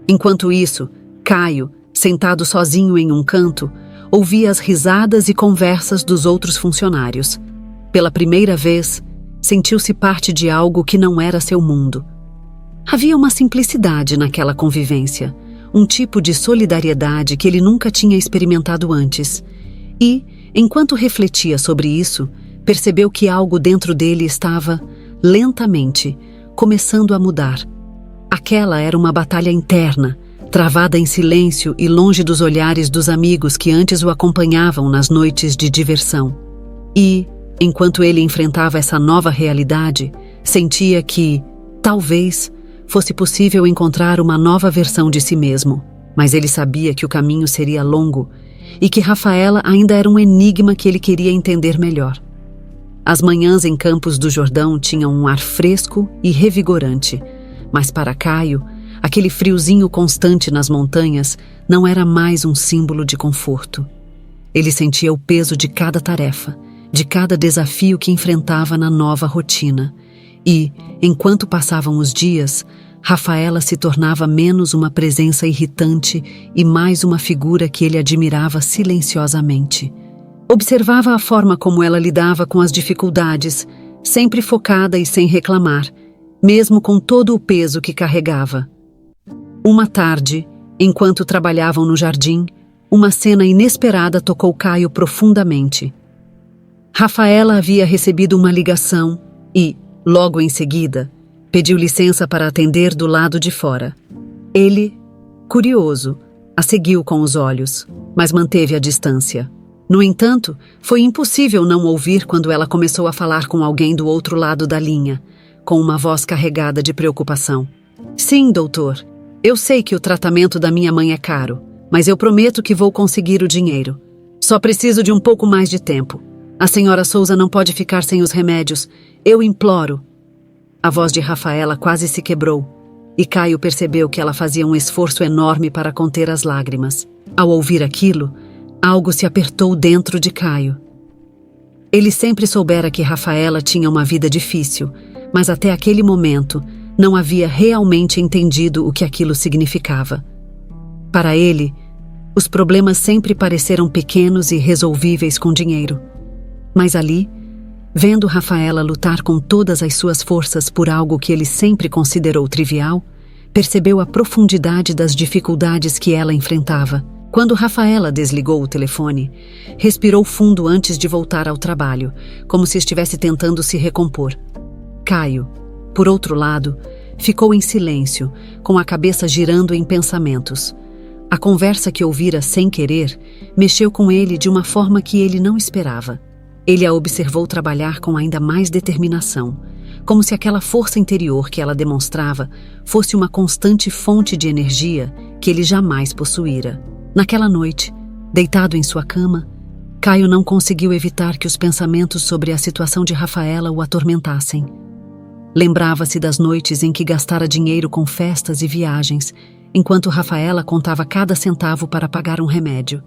Enquanto isso, Caio, sentado sozinho em um canto, ouvia as risadas e conversas dos outros funcionários. Pela primeira vez, sentiu-se parte de algo que não era seu mundo. Havia uma simplicidade naquela convivência, um tipo de solidariedade que ele nunca tinha experimentado antes. E, enquanto refletia sobre isso, percebeu que algo dentro dele estava, lentamente, começando a mudar. Aquela era uma batalha interna, travada em silêncio e longe dos olhares dos amigos que antes o acompanhavam nas noites de diversão. E, enquanto ele enfrentava essa nova realidade, sentia que, talvez, fosse possível encontrar uma nova versão de si mesmo. Mas ele sabia que o caminho seria longo e que Rafaela ainda era um enigma que ele queria entender melhor. As manhãs em Campos do Jordão tinham um ar fresco e revigorante, mas para Caio, aquele friozinho constante nas montanhas não era mais um símbolo de conforto. Ele sentia o peso de cada tarefa, de cada desafio que enfrentava na nova rotina. E, enquanto passavam os dias, Rafaela se tornava menos uma presença irritante e mais uma figura que ele admirava silenciosamente. Observava a forma como ela lidava com as dificuldades, sempre focada e sem reclamar, mesmo com todo o peso que carregava. Uma tarde, enquanto trabalhavam no jardim, uma cena inesperada tocou Caio profundamente. Rafaela havia recebido uma ligação e, logo em seguida, pediu licença para atender do lado de fora. Ele, curioso, a seguiu com os olhos, mas manteve a distância. No entanto, foi impossível não ouvir quando ela começou a falar com alguém do outro lado da linha, com uma voz carregada de preocupação. "Sim, doutor. Eu sei que o tratamento da minha mãe é caro, mas eu prometo que vou conseguir o dinheiro. Só preciso de um pouco mais de tempo. A senhora Souza não pode ficar sem os remédios. Eu imploro." A voz de Rafaela quase se quebrou, e Caio percebeu que ela fazia um esforço enorme para conter as lágrimas. Ao ouvir aquilo, algo se apertou dentro de Caio. Ele sempre soubera que Rafaela tinha uma vida difícil, mas até aquele momento não havia realmente entendido o que aquilo significava. Para ele, os problemas sempre pareceram pequenos e resolvíveis com dinheiro. Mas ali, vendo Rafaela lutar com todas as suas forças por algo que ele sempre considerou trivial, percebeu a profundidade das dificuldades que ela enfrentava. Quando Rafaela desligou o telefone, respirou fundo antes de voltar ao trabalho, como se estivesse tentando se recompor. Caio, por outro lado, ficou em silêncio, com a cabeça girando em pensamentos. A conversa que ouvira sem querer mexeu com ele de uma forma que ele não esperava. Ele a observou trabalhar com ainda mais determinação, como se aquela força interior que ela demonstrava fosse uma constante fonte de energia que ele jamais possuíra. Naquela noite, deitado em sua cama, Caio não conseguiu evitar que os pensamentos sobre a situação de Rafaela o atormentassem. Lembrava-se das noites em que gastara dinheiro com festas e viagens, enquanto Rafaela contava cada centavo para pagar um remédio.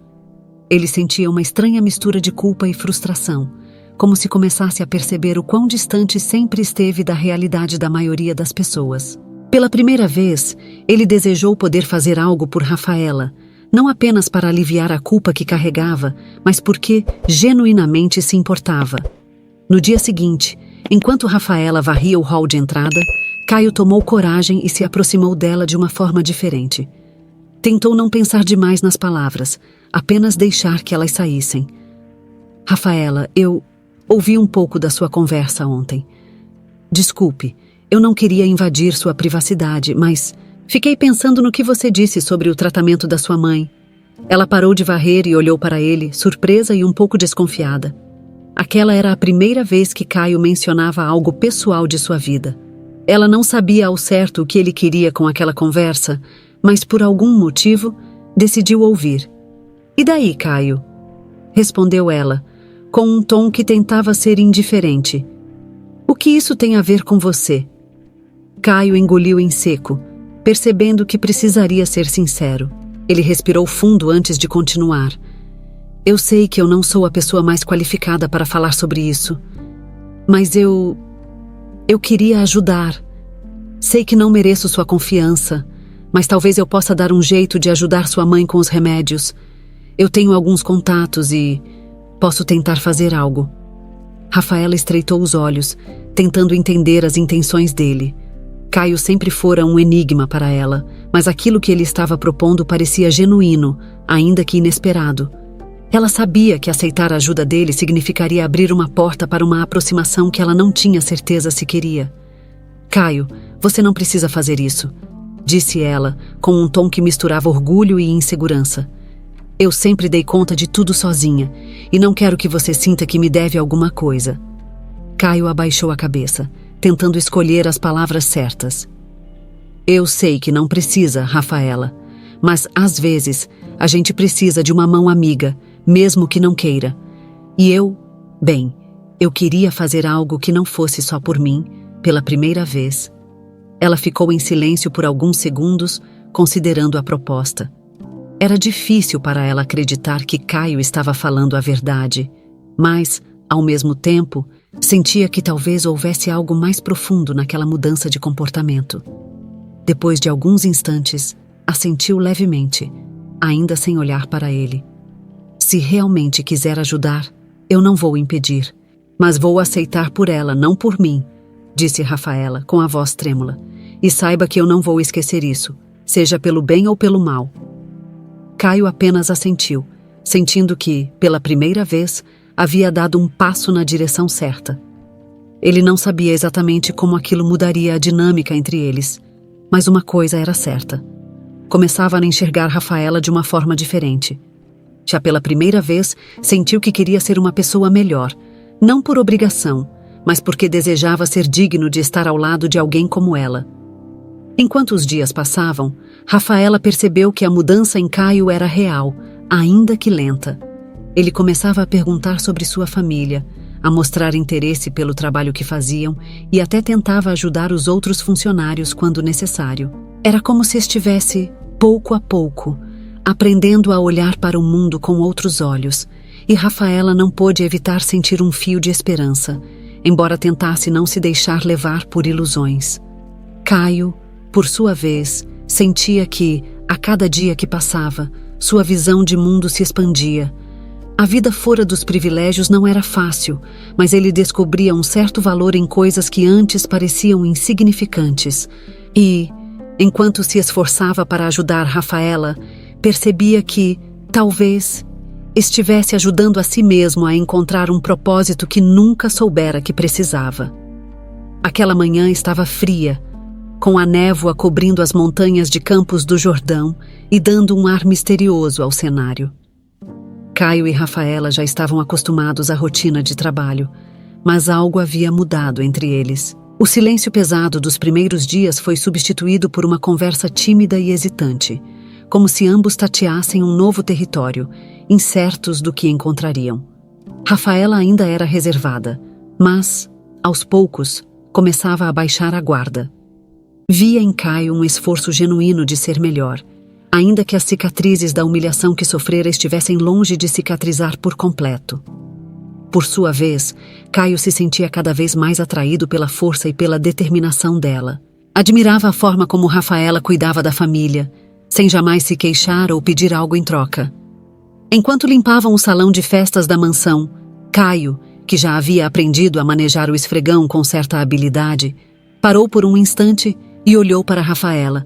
Ele sentia uma estranha mistura de culpa e frustração, como se começasse a perceber o quão distante sempre esteve da realidade da maioria das pessoas. Pela primeira vez, ele desejou poder fazer algo por Rafaela, não apenas para aliviar a culpa que carregava, mas porque genuinamente se importava. No dia seguinte, enquanto Rafaela varria o hall de entrada, Caio tomou coragem e se aproximou dela de uma forma diferente. Tentou não pensar demais nas palavras, apenas deixar que elas saíssem. "Rafaela, eu ouvi um pouco da sua conversa ontem. Desculpe, eu não queria invadir sua privacidade, mas Fiquei pensando no que você disse sobre o tratamento da sua mãe. Ela parou de varrer e olhou para ele, surpresa e um pouco desconfiada. Aquela era a primeira vez que Caio mencionava algo pessoal de sua vida. Ela não sabia ao certo o que ele queria com aquela conversa, mas por algum motivo decidiu ouvir. "E daí, Caio?" respondeu ela, com um tom que tentava ser indiferente. "O que isso tem a ver com você?" Caio engoliu em seco, percebendo que precisaria ser sincero. Ele respirou fundo antes de continuar. "Eu sei que eu não sou a pessoa mais qualificada para falar sobre isso, mas eu queria ajudar. Sei que não mereço sua confiança, mas talvez eu possa dar um jeito de ajudar sua mãe com os remédios. Eu tenho alguns contatos e posso tentar fazer algo." Rafaela estreitou os olhos, tentando entender as intenções dele. Caio sempre fora um enigma para ela, mas aquilo que ele estava propondo parecia genuíno, ainda que inesperado. Ela sabia que aceitar a ajuda dele significaria abrir uma porta para uma aproximação que ela não tinha certeza se queria. "Caio, você não precisa fazer isso", disse ela, com um tom que misturava orgulho e insegurança. "Eu sempre dei conta de tudo sozinha, e não quero que você sinta que me deve alguma coisa." Caio abaixou a cabeça, tentando escolher as palavras certas. "Eu sei que não precisa, Rafaela, mas às vezes a gente precisa de uma mão amiga, mesmo que não queira. E eu queria fazer algo que não fosse só por mim, pela primeira vez." Ela ficou em silêncio por alguns segundos, considerando a proposta. Era difícil para ela acreditar que Caio estava falando a verdade, mas, ao mesmo tempo, sentia que talvez houvesse algo mais profundo naquela mudança de comportamento. Depois de alguns instantes, assentiu levemente, ainda sem olhar para ele. "Se realmente quiser ajudar, eu não vou impedir, mas vou aceitar por ela, não por mim", disse Rafaela, com a voz trêmula. "E saiba que eu não vou esquecer isso, seja pelo bem ou pelo mal." Caio apenas assentiu, sentindo que, pela primeira vez, havia dado um passo na direção certa. Ele não sabia exatamente como aquilo mudaria a dinâmica entre eles, mas uma coisa era certa. Começava a enxergar Rafaela de uma forma diferente. Já pela primeira vez, sentiu que queria ser uma pessoa melhor, não por obrigação, mas porque desejava ser digno de estar ao lado de alguém como ela. Enquanto os dias passavam, Rafaela percebeu que a mudança em Caio era real, ainda que lenta. Ele começava a perguntar sobre sua família, a mostrar interesse pelo trabalho que faziam e até tentava ajudar os outros funcionários quando necessário. Era como se estivesse, pouco a pouco, aprendendo a olhar para o mundo com outros olhos, e Rafaela não pôde evitar sentir um fio de esperança, embora tentasse não se deixar levar por ilusões. Caio, por sua vez, sentia que, a cada dia que passava, sua visão de mundo se expandia. A vida fora dos privilégios não era fácil, mas ele descobria um certo valor em coisas que antes pareciam insignificantes. E, enquanto se esforçava para ajudar Rafaela, percebia que, talvez, estivesse ajudando a si mesmo a encontrar um propósito que nunca soubera que precisava. Aquela manhã estava fria, com a névoa cobrindo as montanhas de Campos do Jordão e dando um ar misterioso ao cenário. Caio e Rafaela já estavam acostumados à rotina de trabalho, mas algo havia mudado entre eles. O silêncio pesado dos primeiros dias foi substituído por uma conversa tímida e hesitante, como se ambos tateassem um novo território, incertos do que encontrariam. Rafaela ainda era reservada, mas, aos poucos, começava a baixar a guarda. Via em Caio um esforço genuíno de ser melhor, ainda que as cicatrizes da humilhação que sofrera estivessem longe de cicatrizar por completo. Por sua vez, Caio se sentia cada vez mais atraído pela força e pela determinação dela. Admirava a forma como Rafaela cuidava da família, sem jamais se queixar ou pedir algo em troca. Enquanto limpavam o salão de festas da mansão, Caio, que já havia aprendido a manejar o esfregão com certa habilidade, parou por um instante e olhou para Rafaela.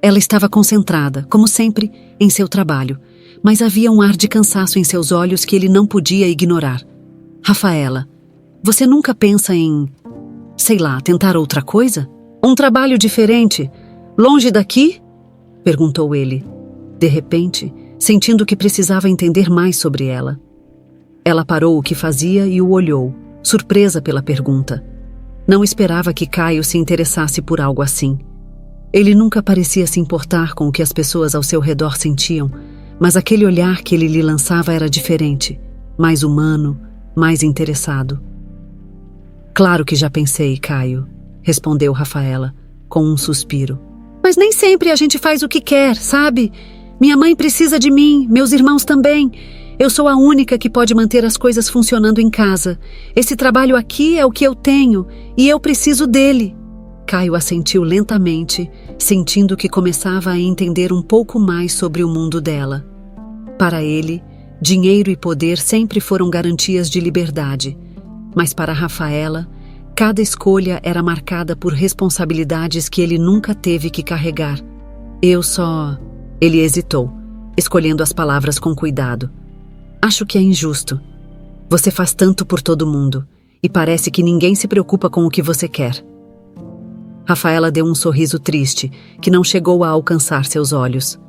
Ela estava concentrada, como sempre, em seu trabalho, mas havia um ar de cansaço em seus olhos que ele não podia ignorar. "Rafaela, você nunca pensa em, tentar outra coisa? Um trabalho diferente, longe daqui?" Perguntou ele, de repente, sentindo que precisava entender mais sobre ela. Ela parou o que fazia e o olhou, surpresa pela pergunta. Não esperava que Caio se interessasse por algo assim. Ele nunca parecia se importar com o que as pessoas ao seu redor sentiam, mas aquele olhar que ele lhe lançava era diferente, mais humano, mais interessado. Claro que já pensei, Caio, respondeu Rafaela, com um suspiro. Mas nem sempre a gente faz o que quer, sabe? Minha mãe precisa de mim, meus irmãos também. Eu sou a única que pode manter as coisas funcionando em casa. Esse trabalho aqui é o que eu tenho e eu preciso dele. Caio assentiu lentamente, sentindo que começava a entender um pouco mais sobre o mundo dela. Para ele, dinheiro e poder sempre foram garantias de liberdade, mas para Rafaela, cada escolha era marcada por responsabilidades que ele nunca teve que carregar. Ele hesitou, escolhendo as palavras com cuidado. Acho que é injusto. Você faz tanto por todo mundo e parece que ninguém se preocupa com o que você quer. Rafaela deu um sorriso triste, que não chegou a alcançar seus olhos.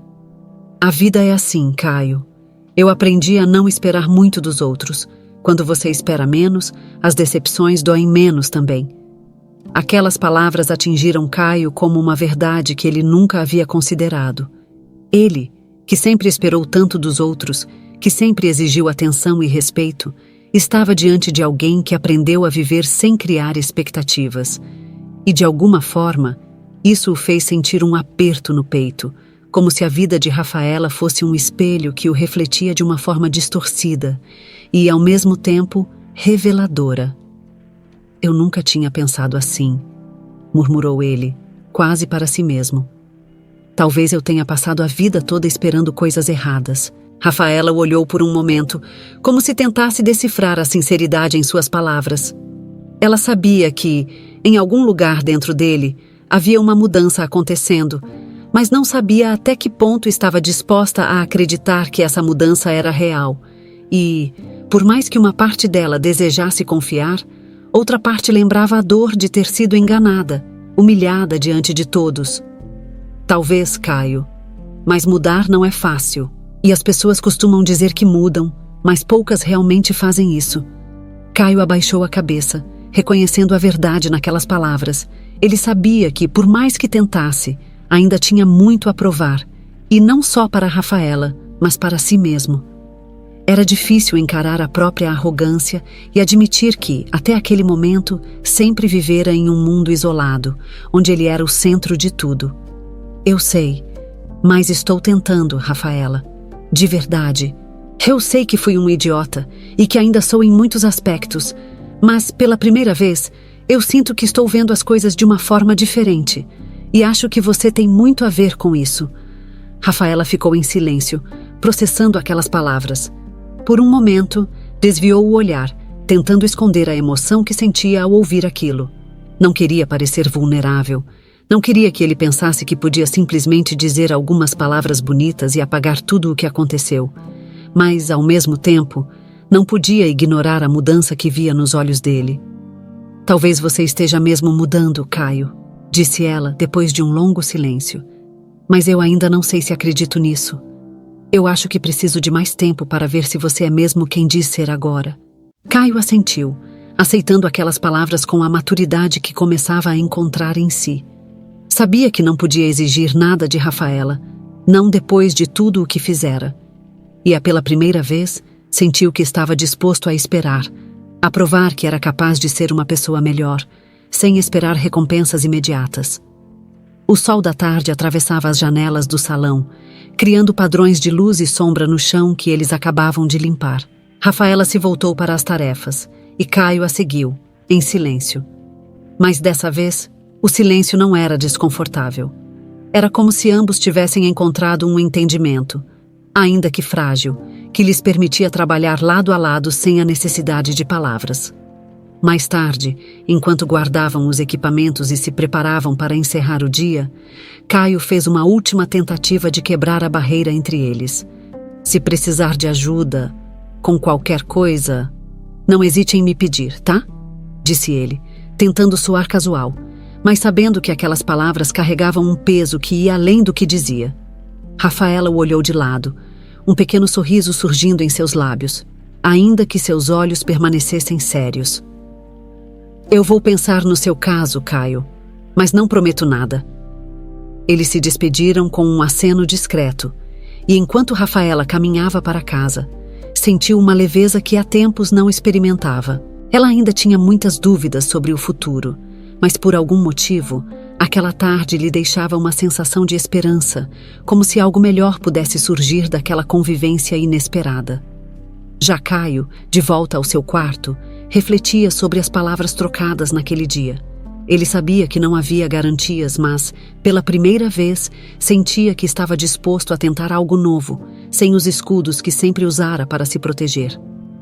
A vida é assim, Caio. Eu aprendi a não esperar muito dos outros. Quando você espera menos, as decepções doem menos também. Aquelas palavras atingiram Caio como uma verdade que ele nunca havia considerado. Ele, que sempre esperou tanto dos outros, que sempre exigiu atenção e respeito, estava diante de alguém que aprendeu a viver sem criar expectativas. E, de alguma forma, isso o fez sentir um aperto no peito, como se a vida de Rafaela fosse um espelho que o refletia de uma forma distorcida e, ao mesmo tempo, reveladora. Eu nunca tinha pensado assim, murmurou ele, quase para si mesmo. Talvez eu tenha passado a vida toda esperando coisas erradas. Rafaela o olhou por um momento, como se tentasse decifrar a sinceridade em suas palavras. Ela sabia que, em algum lugar dentro dele, havia uma mudança acontecendo, mas não sabia até que ponto estava disposta a acreditar que essa mudança era real. E, por mais que uma parte dela desejasse confiar, outra parte lembrava a dor de ter sido enganada, humilhada diante de todos. Talvez, Caio, mas mudar não é fácil. E as pessoas costumam dizer que mudam, mas poucas realmente fazem isso. Caio abaixou a cabeça, reconhecendo a verdade naquelas palavras. Ele sabia que, por mais que tentasse, ainda tinha muito a provar, e não só para Rafaela, mas para si mesmo. Era difícil encarar a própria arrogância e admitir que, até aquele momento, sempre vivera em um mundo isolado, onde ele era o centro de tudo. Eu sei, mas estou tentando, Rafaela. De verdade. Eu sei que fui um idiota e que ainda sou em muitos aspectos, mas, pela primeira vez, eu sinto que estou vendo as coisas de uma forma diferente e acho que você tem muito a ver com isso. Rafaela ficou em silêncio, processando aquelas palavras. Por um momento, desviou o olhar, tentando esconder a emoção que sentia ao ouvir aquilo. Não queria parecer vulnerável. Não queria que ele pensasse que podia simplesmente dizer algumas palavras bonitas e apagar tudo o que aconteceu. Mas, ao mesmo tempo, não podia ignorar a mudança que via nos olhos dele. Talvez você esteja mesmo mudando, Caio, disse ela depois de um longo silêncio. Mas eu ainda não sei se acredito nisso. Eu acho que preciso de mais tempo para ver se você é mesmo quem diz ser agora. Caio assentiu, aceitando aquelas palavras com a maturidade que começava a encontrar em si. Sabia que não podia exigir nada de Rafaela, não depois de tudo o que fizera. E, pela primeira vez, sentiu que estava disposto a esperar, a provar que era capaz de ser uma pessoa melhor, sem esperar recompensas imediatas. O sol da tarde atravessava as janelas do salão, criando padrões de luz e sombra no chão que eles acabavam de limpar. Rafaela se voltou para as tarefas, e Caio a seguiu, em silêncio. Mas dessa vez, o silêncio não era desconfortável. Era como se ambos tivessem encontrado um entendimento, ainda que frágil, que lhes permitia trabalhar lado a lado sem a necessidade de palavras. Mais tarde, enquanto guardavam os equipamentos e se preparavam para encerrar o dia, Caio fez uma última tentativa de quebrar a barreira entre eles. Se precisar de ajuda, com qualquer coisa, não hesite em me pedir, tá? Disse ele, tentando soar casual, mas sabendo que aquelas palavras carregavam um peso que ia além do que dizia. Rafaela o olhou de lado, um pequeno sorriso surgindo em seus lábios, ainda que seus olhos permanecessem sérios. Eu vou pensar no seu caso, Caio, mas não prometo nada. Eles se despediram com um aceno discreto, e enquanto Rafaela caminhava para casa, sentiu uma leveza que há tempos não experimentava. Ela ainda tinha muitas dúvidas sobre o futuro, mas por algum motivo, aquela tarde lhe deixava uma sensação de esperança, como se algo melhor pudesse surgir daquela convivência inesperada. Já Caio, de volta ao seu quarto, refletia sobre as palavras trocadas naquele dia. Ele sabia que não havia garantias, mas, pela primeira vez, sentia que estava disposto a tentar algo novo, sem os escudos que sempre usara para se proteger.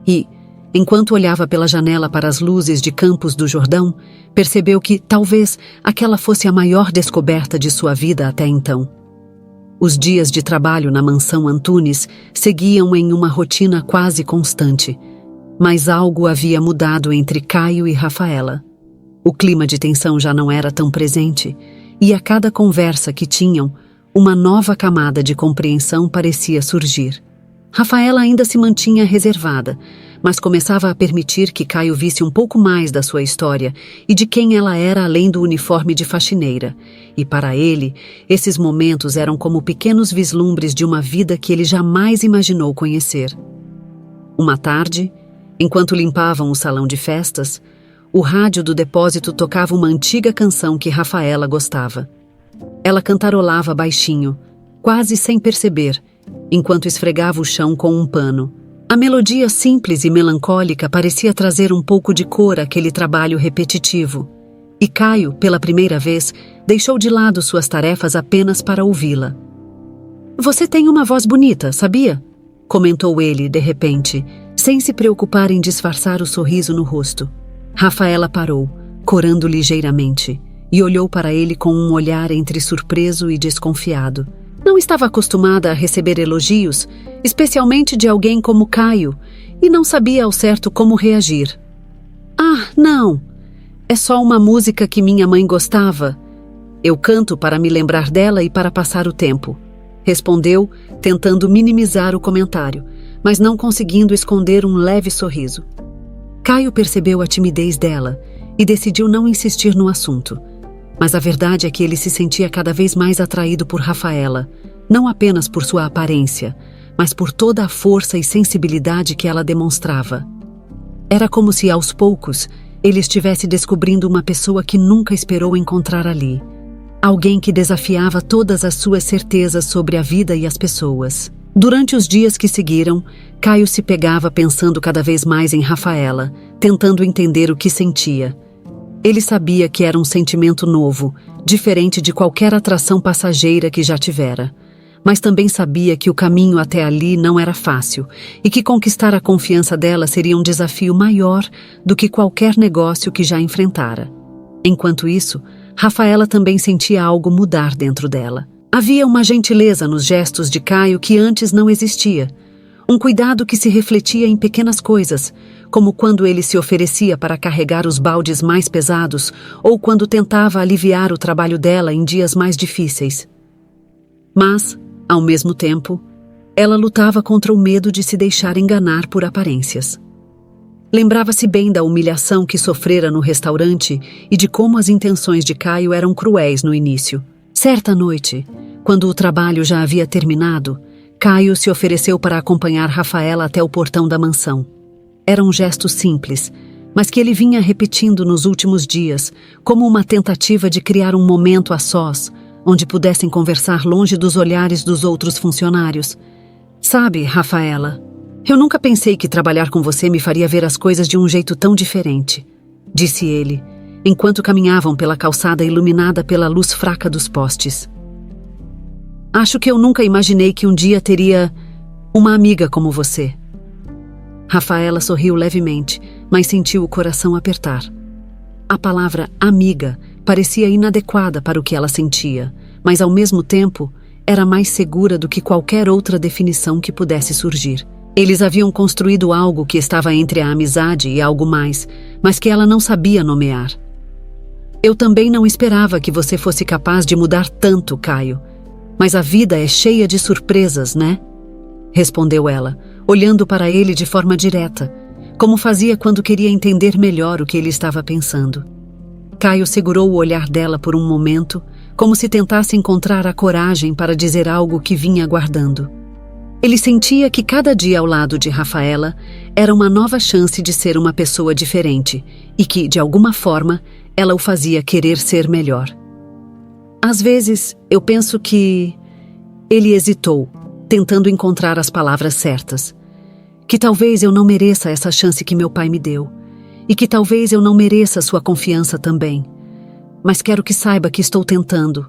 E, enquanto olhava pela janela para as luzes de Campos do Jordão, percebeu que, talvez, aquela fosse a maior descoberta de sua vida até então. Os dias de trabalho na mansão Antunes seguiam em uma rotina quase constante, mas algo havia mudado entre Caio e Rafaela. O clima de tensão já não era tão presente, e a cada conversa que tinham, uma nova camada de compreensão parecia surgir. Rafaela ainda se mantinha reservada, mas começava a permitir que Caio visse um pouco mais da sua história e de quem ela era além do uniforme de faxineira. E para ele, esses momentos eram como pequenos vislumbres de uma vida que ele jamais imaginou conhecer. Uma tarde, enquanto limpavam o salão de festas, o rádio do depósito tocava uma antiga canção que Rafaela gostava. Ela cantarolava baixinho, quase sem perceber, enquanto esfregava o chão com um pano. A melodia simples e melancólica parecia trazer um pouco de cor àquele trabalho repetitivo. E Caio, pela primeira vez, deixou de lado suas tarefas apenas para ouvi-la. "Você tem uma voz bonita, sabia?" comentou ele, de repente, sem se preocupar em disfarçar o sorriso no rosto. Rafaela parou, corando ligeiramente, e olhou para ele com um olhar entre surpreso e desconfiado. Não estava acostumada a receber elogios, especialmente de alguém como Caio, e não sabia ao certo como reagir. "Ah, não! É só uma música que minha mãe gostava. Eu canto para me lembrar dela e para passar o tempo", respondeu, tentando minimizar o comentário, mas não conseguindo esconder um leve sorriso. Caio percebeu a timidez dela e decidiu não insistir no assunto. Mas a verdade é que ele se sentia cada vez mais atraído por Rafaela, não apenas por sua aparência, mas por toda a força e sensibilidade que ela demonstrava. Era como se, aos poucos, ele estivesse descobrindo uma pessoa que nunca esperou encontrar ali. Alguém que desafiava todas as suas certezas sobre a vida e as pessoas. Durante os dias que seguiram, Caio se pegava pensando cada vez mais em Rafaela, tentando entender o que sentia. Ele sabia que era um sentimento novo, diferente de qualquer atração passageira que já tivera. Mas também sabia que o caminho até ali não era fácil e que conquistar a confiança dela seria um desafio maior do que qualquer negócio que já enfrentara. Enquanto isso, Rafaela também sentia algo mudar dentro dela. Havia uma gentileza nos gestos de Caio que antes não existia. Um cuidado que se refletia em pequenas coisas, como quando ele se oferecia para carregar os baldes mais pesados ou quando tentava aliviar o trabalho dela em dias mais difíceis. Mas, ao mesmo tempo, ela lutava contra o medo de se deixar enganar por aparências. Lembrava-se bem da humilhação que sofrera no restaurante e de como as intenções de Caio eram cruéis no início. Certa noite, quando o trabalho já havia terminado, Caio se ofereceu para acompanhar Rafaela até o portão da mansão. Era um gesto simples, mas que ele vinha repetindo nos últimos dias, como uma tentativa de criar um momento a sós, onde pudessem conversar longe dos olhares dos outros funcionários. "Sabe, Rafaela, eu nunca pensei que trabalhar com você me faria ver as coisas de um jeito tão diferente", disse ele, enquanto caminhavam pela calçada iluminada pela luz fraca dos postes. "Acho que eu nunca imaginei que um dia teria uma amiga como você." Rafaela sorriu levemente, mas sentiu o coração apertar. A palavra amiga parecia inadequada para o que ela sentia, mas ao mesmo tempo era mais segura do que qualquer outra definição que pudesse surgir. Eles haviam construído algo que estava entre a amizade e algo mais, mas que ela não sabia nomear. "Eu também não esperava que você fosse capaz de mudar tanto, Caio. Mas a vida é cheia de surpresas, né? Respondeu ela, olhando para ele de forma direta, como fazia quando queria entender melhor o que ele estava pensando. Caio segurou o olhar dela por um momento, como se tentasse encontrar a coragem para dizer algo que vinha aguardando. Ele sentia que cada dia ao lado de Rafaela era uma nova chance de ser uma pessoa diferente e que, de alguma forma, ela o fazia querer ser melhor. Às vezes, eu penso que... Ele hesitou, tentando encontrar as palavras certas. Que talvez eu não mereça essa chance que meu pai me deu. E que talvez eu não mereça sua confiança também. Mas quero que saiba que estou tentando.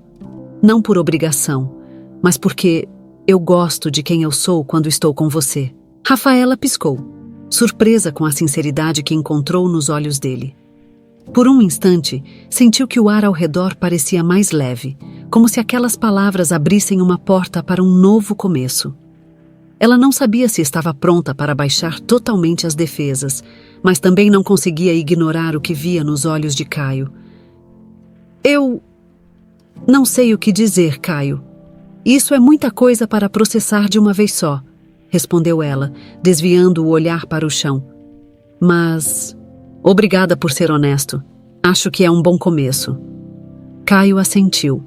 Não por obrigação, mas porque eu gosto de quem eu sou quando estou com você. Rafaela piscou, surpresa com a sinceridade que encontrou nos olhos dele. Por um instante, sentiu que o ar ao redor parecia mais leve, como se aquelas palavras abrissem uma porta para um novo começo. Ela não sabia se estava pronta para baixar totalmente as defesas, mas também não conseguia ignorar o que via nos olhos de Caio. Eu não sei o que dizer, Caio. Isso é muita coisa para processar de uma vez só, respondeu ela, desviando o olhar para o chão. Mas... Obrigada por ser honesto. Acho que é um bom começo. Caio assentiu,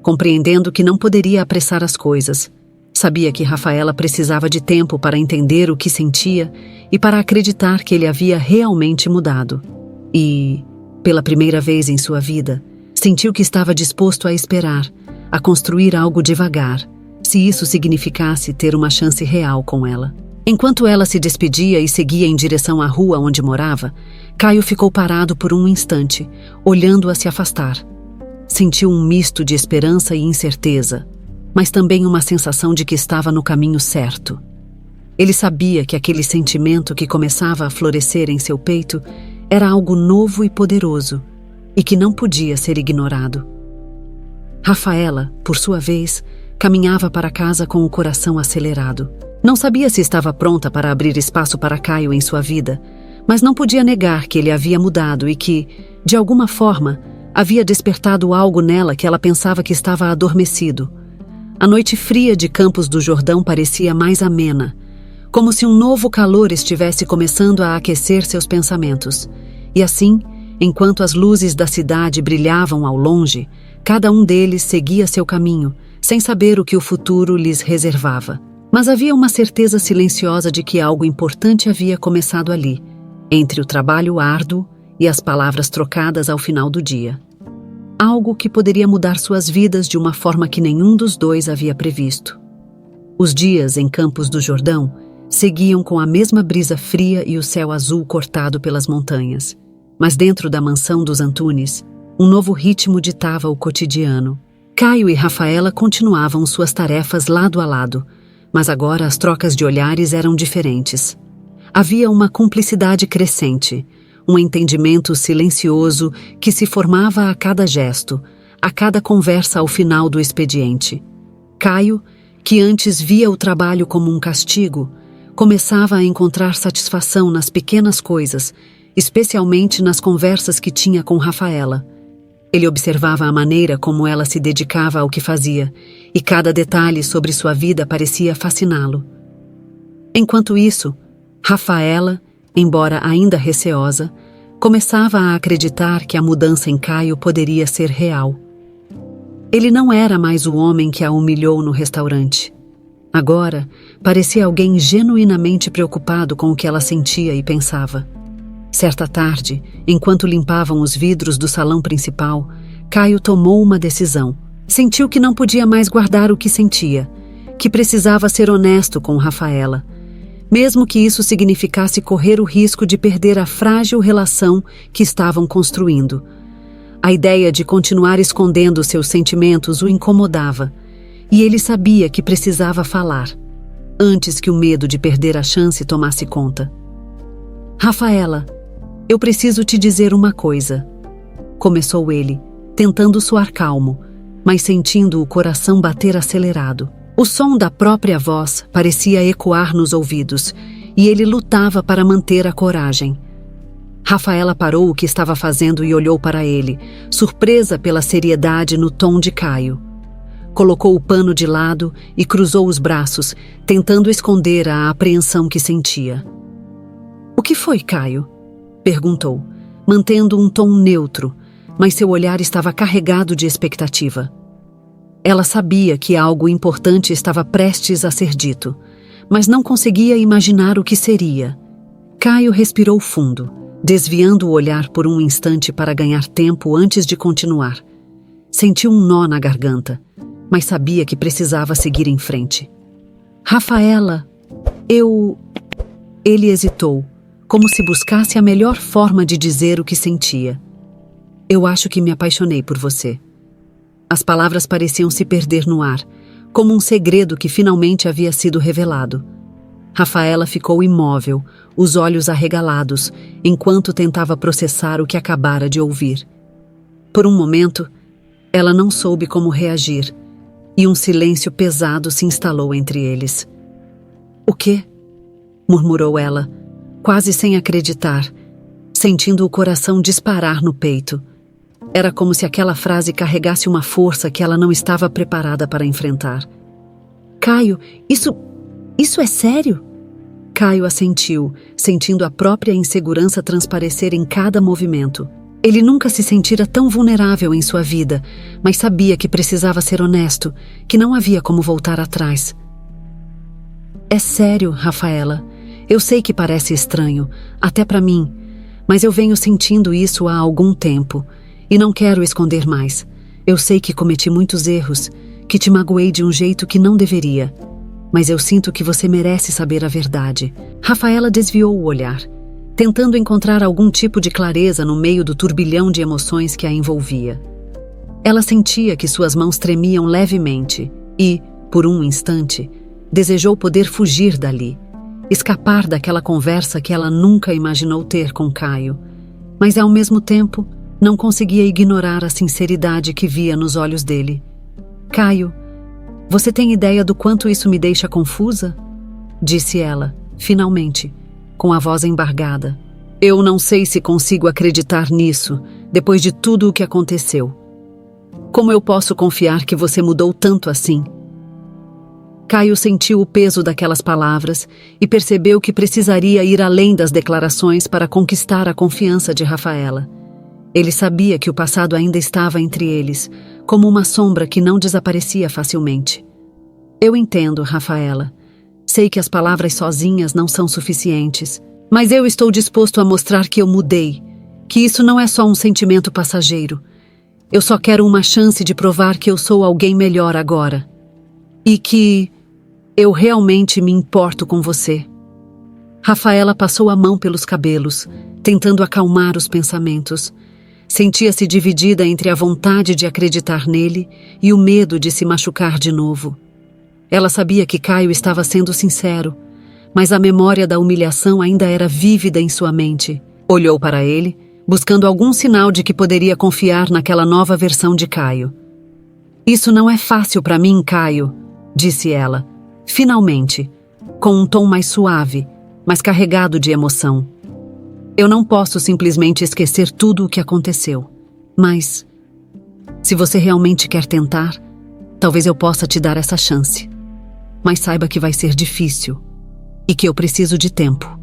compreendendo que não poderia apressar as coisas. Sabia que Rafaela precisava de tempo para entender o que sentia e para acreditar que ele havia realmente mudado. E, pela primeira vez em sua vida, sentiu que estava disposto a esperar, a construir algo devagar, se isso significasse ter uma chance real com ela. Enquanto ela se despedia e seguia em direção à rua onde morava, Caio ficou parado por um instante, olhando-a se afastar. Sentiu um misto de esperança e incerteza, mas também uma sensação de que estava no caminho certo. Ele sabia que aquele sentimento que começava a florescer em seu peito era algo novo e poderoso, e que não podia ser ignorado. Rafaela, por sua vez, caminhava para casa com o coração acelerado. Não sabia se estava pronta para abrir espaço para Caio em sua vida, mas não podia negar que ele havia mudado e que, de alguma forma, havia despertado algo nela que ela pensava que estava adormecido. A noite fria de Campos do Jordão parecia mais amena, como se um novo calor estivesse começando a aquecer seus pensamentos. E assim, enquanto as luzes da cidade brilhavam ao longe, cada um deles seguia seu caminho, sem saber o que o futuro lhes reservava. Mas havia uma certeza silenciosa de que algo importante havia começado ali, entre o trabalho árduo e as palavras trocadas ao final do dia. Algo que poderia mudar suas vidas de uma forma que nenhum dos dois havia previsto. Os dias em Campos do Jordão seguiam com a mesma brisa fria e o céu azul cortado pelas montanhas. Mas dentro da mansão dos Antunes, um novo ritmo ditava o cotidiano. Caio e Rafaela continuavam suas tarefas lado a lado, mas agora as trocas de olhares eram diferentes. Havia uma cumplicidade crescente, um entendimento silencioso que se formava a cada gesto, a cada conversa ao final do expediente. Caio, que antes via o trabalho como um castigo, começava a encontrar satisfação nas pequenas coisas, especialmente nas conversas que tinha com Rafaela. Ele observava a maneira como ela se dedicava ao que fazia, e cada detalhe sobre sua vida parecia fasciná-lo. Enquanto isso, Rafaela, embora ainda receosa, começava a acreditar que a mudança em Caio poderia ser real. Ele não era mais o homem que a humilhou no restaurante. Agora, parecia alguém genuinamente preocupado com o que ela sentia e pensava. Certa tarde, enquanto limpavam os vidros do salão principal, Caio tomou uma decisão. Sentiu que não podia mais guardar o que sentia, que precisava ser honesto com Rafaela, mesmo que isso significasse correr o risco de perder a frágil relação que estavam construindo. A ideia de continuar escondendo seus sentimentos o incomodava, e ele sabia que precisava falar, antes que o medo de perder a chance tomasse conta. Rafaela, eu preciso te dizer uma coisa, começou ele, tentando soar calmo, mas sentindo o coração bater acelerado. O som da própria voz parecia ecoar nos ouvidos, e ele lutava para manter a coragem. Rafaela parou o que estava fazendo e olhou para ele, surpresa pela seriedade no tom de Caio. Colocou o pano de lado e cruzou os braços, tentando esconder a apreensão que sentia. "O que foi, Caio?" perguntou, mantendo um tom neutro, mas seu olhar estava carregado de expectativa. Ela sabia que algo importante estava prestes a ser dito, mas não conseguia imaginar o que seria. Caio respirou fundo, desviando o olhar por um instante para ganhar tempo antes de continuar. Sentiu um nó na garganta, mas sabia que precisava seguir em frente. "Rafaela, Ele hesitou, como se buscasse a melhor forma de dizer o que sentia. "Eu acho que me apaixonei por você." As palavras pareciam se perder no ar, como um segredo que finalmente havia sido revelado. Rafaela ficou imóvel, os olhos arregalados, enquanto tentava processar o que acabara de ouvir. Por um momento, ela não soube como reagir, e um silêncio pesado se instalou entre eles. "O quê?" murmurou ela, quase sem acreditar, sentindo o coração disparar no peito. Era como se aquela frase carregasse uma força que ela não estava preparada para enfrentar. "Caio, isso é sério?" Caio assentiu, sentindo a própria insegurança transparecer em cada movimento. Ele nunca se sentira tão vulnerável em sua vida, mas sabia que precisava ser honesto, que não havia como voltar atrás. "É sério, Rafaela. Eu sei que parece estranho, até para mim, mas eu venho sentindo isso há algum tempo. E não quero esconder mais. Eu sei que cometi muitos erros, que te magoei de um jeito que não deveria. Mas eu sinto que você merece saber a verdade." Rafaela desviou o olhar, tentando encontrar algum tipo de clareza no meio do turbilhão de emoções que a envolvia. Ela sentia que suas mãos tremiam levemente e, por um instante, desejou poder fugir dali, escapar daquela conversa que ela nunca imaginou ter com Caio. Mas, ao mesmo tempo, não conseguia ignorar a sinceridade que via nos olhos dele. "Caio, você tem ideia do quanto isso me deixa confusa?" disse ela, finalmente, com a voz embargada. "Eu não sei se consigo acreditar nisso, depois de tudo o que aconteceu. Como eu posso confiar que você mudou tanto assim?" Caio sentiu o peso daquelas palavras e percebeu que precisaria ir além das declarações para conquistar a confiança de Rafaela. Ele sabia que o passado ainda estava entre eles, como uma sombra que não desaparecia facilmente. "Eu entendo, Rafaela. Sei que as palavras sozinhas não são suficientes, mas eu estou disposto a mostrar que eu mudei, que isso não é só um sentimento passageiro. Eu só quero uma chance de provar que eu sou alguém melhor agora. E que eu realmente me importo com você." Rafaela passou a mão pelos cabelos, tentando acalmar os pensamentos. Sentia-se dividida entre a vontade de acreditar nele e o medo de se machucar de novo. Ela sabia que Caio estava sendo sincero, mas a memória da humilhação ainda era vívida em sua mente. Olhou para ele, buscando algum sinal de que poderia confiar naquela nova versão de Caio. "Isso não é fácil para mim, Caio", disse ela, finalmente, com um tom mais suave, mas carregado de emoção. "Eu não posso simplesmente esquecer tudo o que aconteceu. Mas, se você realmente quer tentar, talvez eu possa te dar essa chance. Mas saiba que vai ser difícil e que eu preciso de tempo."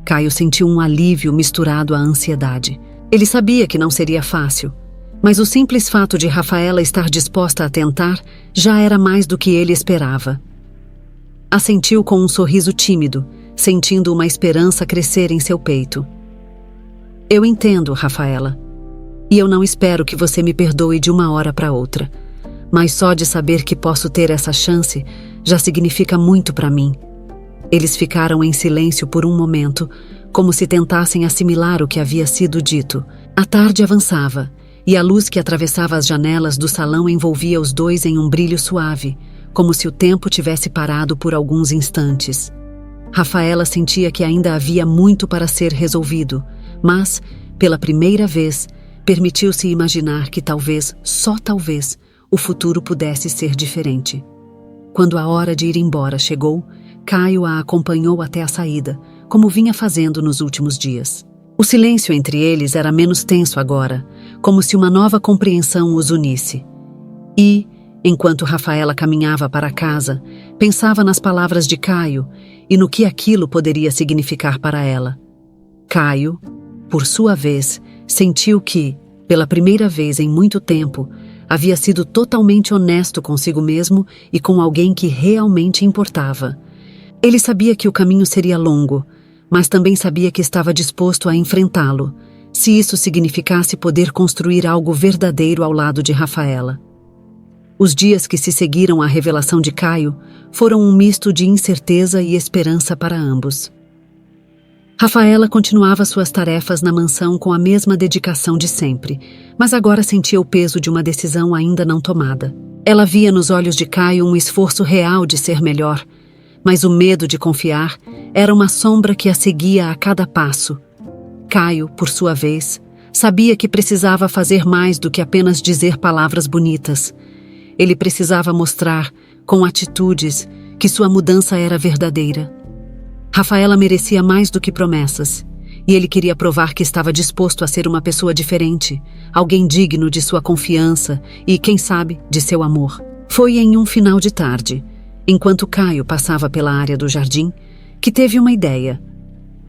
Caio sentiu um alívio misturado à ansiedade. Ele sabia que não seria fácil, mas o simples fato de Rafaela estar disposta a tentar já era mais do que ele esperava. Assentiu com um sorriso tímido, sentindo uma esperança crescer em seu peito. "Eu entendo, Rafaela, e eu não espero que você me perdoe de uma hora para outra, mas só de saber que posso ter essa chance já significa muito para mim." Eles ficaram em silêncio por um momento, como se tentassem assimilar o que havia sido dito. A tarde avançava, e a luz que atravessava as janelas do salão envolvia os dois em um brilho suave, como se o tempo tivesse parado por alguns instantes. Rafaela sentia que ainda havia muito para ser resolvido, mas, pela primeira vez, permitiu-se imaginar que talvez, só talvez, o futuro pudesse ser diferente. Quando a hora de ir embora chegou, Caio a acompanhou até a saída, como vinha fazendo nos últimos dias. O silêncio entre eles era menos tenso agora, como se uma nova compreensão os unisse. E, Enquanto Rafaela caminhava para casa, pensava nas palavras de Caio e no que aquilo poderia significar para ela. Caio, por sua vez, sentiu que, pela primeira vez em muito tempo, havia sido totalmente honesto consigo mesmo e com alguém que realmente importava. Ele sabia que o caminho seria longo, mas também sabia que estava disposto a enfrentá-lo, se isso significasse poder construir algo verdadeiro ao lado de Rafaela. Os dias que se seguiram à revelação de Caio foram um misto de incerteza e esperança para ambos. Rafaela continuava suas tarefas na mansão com a mesma dedicação de sempre, mas agora sentia o peso de uma decisão ainda não tomada. Ela via nos olhos de Caio um esforço real de ser melhor, mas o medo de confiar era uma sombra que a seguia a cada passo. Caio, por sua vez, sabia que precisava fazer mais do que apenas dizer palavras bonitas. Ele precisava mostrar, com atitudes, que sua mudança era verdadeira. Rafaela merecia mais do que promessas, e ele queria provar que estava disposto a ser uma pessoa diferente, alguém digno de sua confiança e, quem sabe, de seu amor. Foi em um final de tarde, enquanto Caio passava pela área do jardim, que teve uma ideia.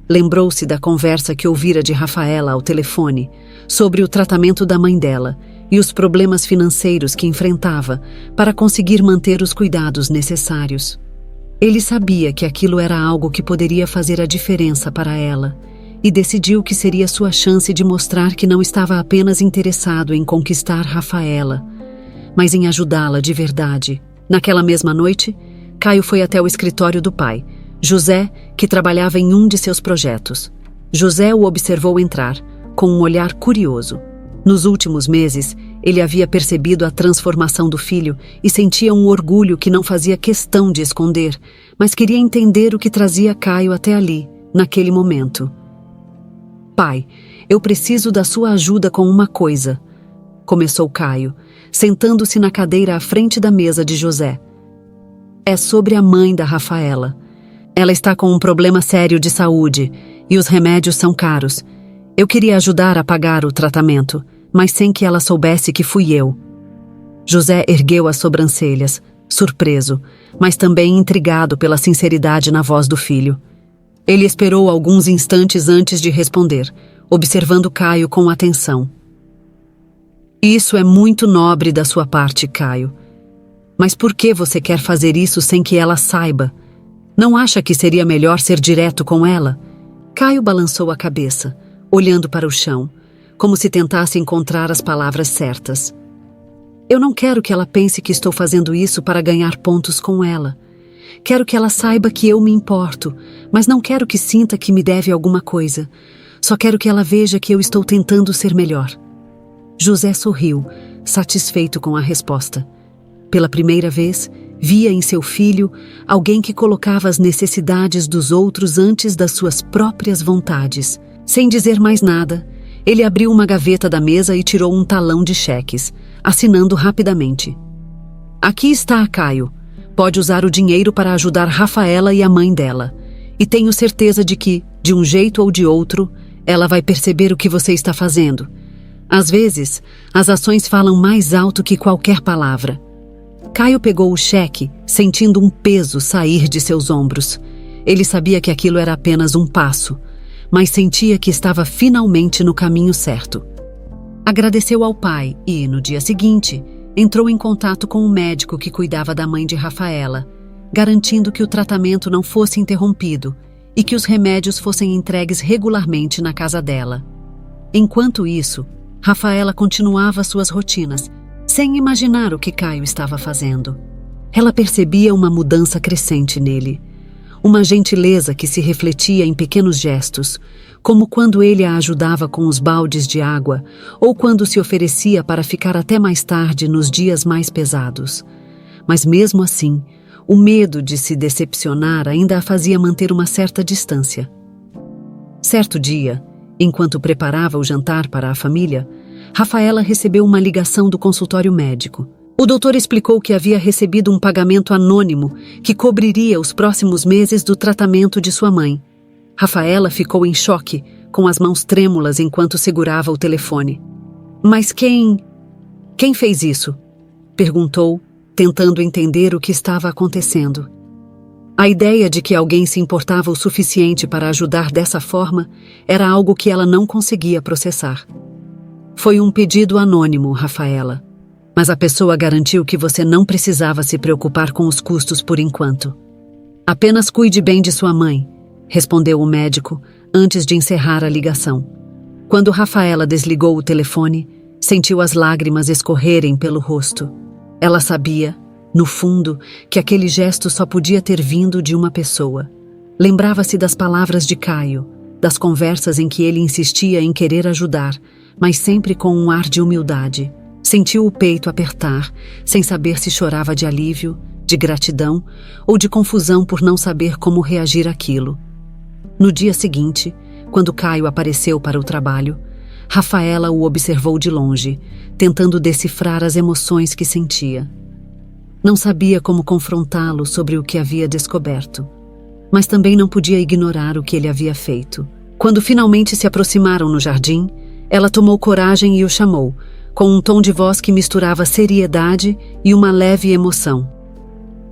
Lembrou-se da conversa que ouvira de Rafaela ao telefone sobre o tratamento da mãe dela e os problemas financeiros que enfrentava para conseguir manter os cuidados necessários. Ele sabia que aquilo era algo que poderia fazer a diferença para ela e decidiu que seria sua chance de mostrar que não estava apenas interessado em conquistar Rafaela, mas em ajudá-la de verdade. Naquela mesma noite, Caio foi até o escritório do pai, José, que trabalhava em um de seus projetos. José o observou entrar, com um olhar curioso. Nos últimos meses, ele havia percebido a transformação do filho e sentia um orgulho que não fazia questão de esconder, mas queria entender o que trazia Caio até ali, naquele momento. "Pai, eu preciso da sua ajuda com uma coisa", começou Caio, sentando-se na cadeira à frente da mesa de José. "É sobre a mãe da Rafaela. Ela está com um problema sério de saúde e os remédios são caros. Eu queria ajudar a pagar o tratamento, mas sem que ela soubesse que fui eu." José ergueu as sobrancelhas, surpreso, mas também intrigado pela sinceridade na voz do filho. Ele esperou alguns instantes antes de responder, observando Caio com atenção. "Isso é muito nobre da sua parte, Caio. Mas por que você quer fazer isso sem que ela saiba? Não acha que seria melhor ser direto com ela?" Caio balançou a cabeça, olhando para o chão, como se tentasse encontrar as palavras certas. "Eu não quero que ela pense que estou fazendo isso para ganhar pontos com ela. Quero que ela saiba que eu me importo, mas não quero que sinta que me deve alguma coisa. Só quero que ela veja que eu estou tentando ser melhor." José sorriu, satisfeito com a resposta. Pela primeira vez, via em seu filho alguém que colocava as necessidades dos outros antes das suas próprias vontades. Sem dizer mais nada, ele abriu uma gaveta da mesa e tirou um talão de cheques, assinando rapidamente. "Aqui está, Caio. Pode usar o dinheiro para ajudar Rafaela e a mãe dela. E tenho certeza de que, de um jeito ou de outro, ela vai perceber o que você está fazendo. Às vezes, as ações falam mais alto que qualquer palavra." Caio pegou o cheque, sentindo um peso sair de seus ombros. Ele sabia que aquilo era apenas um passo, mas sentia que estava finalmente no caminho certo. Agradeceu ao pai e, no dia seguinte, entrou em contato com o médico que cuidava da mãe de Rafaela, garantindo que o tratamento não fosse interrompido e que os remédios fossem entregues regularmente na casa dela. Enquanto isso, Rafaela continuava suas rotinas, sem imaginar o que Caio estava fazendo. Ela percebia uma mudança crescente nele, uma gentileza que se refletia em pequenos gestos, como quando ele a ajudava com os baldes de água ou quando se oferecia para ficar até mais tarde nos dias mais pesados. Mas mesmo assim, o medo de se decepcionar ainda a fazia manter uma certa distância. Certo dia, enquanto preparava o jantar para a família, Rafaela recebeu uma ligação do consultório médico. O doutor explicou que havia recebido um pagamento anônimo que cobriria os próximos meses do tratamento de sua mãe. Rafaela ficou em choque, com as mãos trêmulas enquanto segurava o telefone. "Mas quem fez isso?" perguntou, tentando entender o que estava acontecendo. A ideia de que alguém se importava o suficiente para ajudar dessa forma era algo que ela não conseguia processar. Foi um pedido anônimo, Rafaela, mas a pessoa garantiu que você não precisava se preocupar com os custos por enquanto. Apenas cuide bem de sua mãe, respondeu o médico antes de encerrar a ligação. Quando Rafaela desligou o telefone, sentiu as lágrimas escorrerem pelo rosto. Ela sabia, no fundo, que aquele gesto só podia ter vindo de uma pessoa. Lembrava-se das palavras de Caio, das conversas em que ele insistia em querer ajudar, mas sempre com um ar de humildade. Sentiu o peito apertar, sem saber se chorava de alívio, de gratidão ou de confusão por não saber como reagir àquilo. No dia seguinte, quando Caio apareceu para o trabalho, Rafaela o observou de longe, tentando decifrar as emoções que sentia. Não sabia como confrontá-lo sobre o que havia descoberto, mas também não podia ignorar o que ele havia feito. Quando finalmente se aproximaram no jardim, ela tomou coragem e o chamou, com um tom de voz que misturava seriedade e uma leve emoção.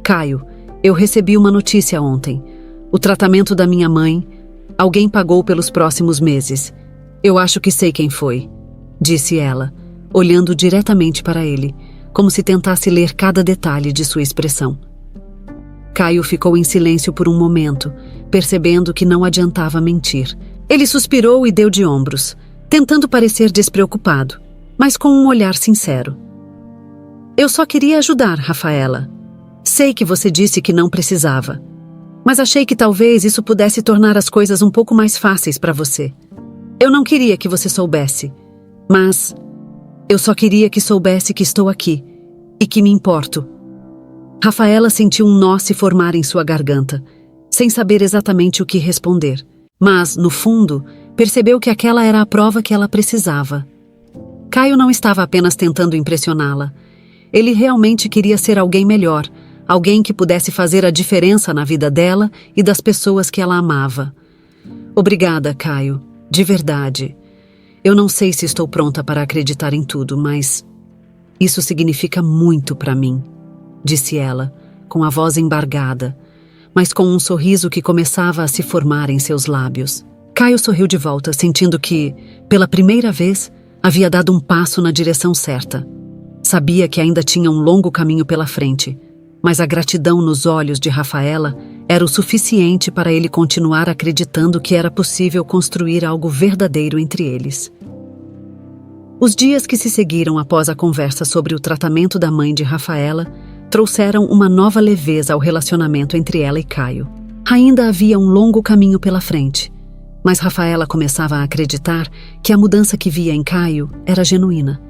Caio, eu recebi uma notícia ontem. O tratamento da minha mãe, alguém pagou pelos próximos meses. Eu acho que sei quem foi, disse ela, olhando diretamente para ele, como se tentasse ler cada detalhe de sua expressão. Caio ficou em silêncio por um momento, percebendo que não adiantava mentir. Ele suspirou e deu de ombros, tentando parecer despreocupado, mas com um olhar sincero. Eu só queria ajudar, Rafaela. Sei que você disse que não precisava, mas achei que talvez isso pudesse tornar as coisas um pouco mais fáceis para você. Eu não queria que você soubesse, mas eu só queria que soubesse que estou aqui e que me importo. Rafaela sentiu um nó se formar em sua garganta, sem saber exatamente o que responder, mas, no fundo, percebeu que aquela era a prova que ela precisava. Caio não estava apenas tentando impressioná-la. Ele realmente queria ser alguém melhor, alguém que pudesse fazer a diferença na vida dela e das pessoas que ela amava. Obrigada, Caio, de verdade. Eu não sei se estou pronta para acreditar em tudo, mas isso significa muito para mim, disse ela, com a voz embargada, mas com um sorriso que começava a se formar em seus lábios. Caio sorriu de volta, sentindo que, pela primeira vez, havia dado um passo na direção certa. Sabia que ainda tinha um longo caminho pela frente, mas a gratidão nos olhos de Rafaela era o suficiente para ele continuar acreditando que era possível construir algo verdadeiro entre eles. Os dias que se seguiram após a conversa sobre o tratamento da mãe de Rafaela trouxeram uma nova leveza ao relacionamento entre ela e Caio. Ainda havia um longo caminho pela frente, mas Rafaela começava a acreditar que a mudança que via em Caio era genuína.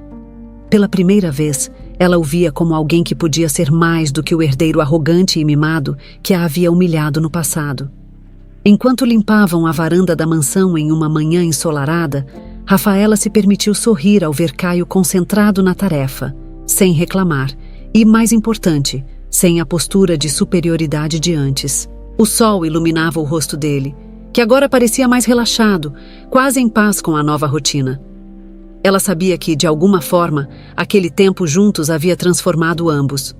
Pela primeira vez, ela o via como alguém que podia ser mais do que o herdeiro arrogante e mimado que a havia humilhado no passado. Enquanto limpavam a varanda da mansão em uma manhã ensolarada, Rafaela se permitiu sorrir ao ver Caio concentrado na tarefa, sem reclamar, e, mais importante, sem a postura de superioridade de antes. O sol iluminava o rosto dele, que agora parecia mais relaxado, quase em paz com a nova rotina. Ela sabia que, de alguma forma, aquele tempo juntos havia transformado ambos.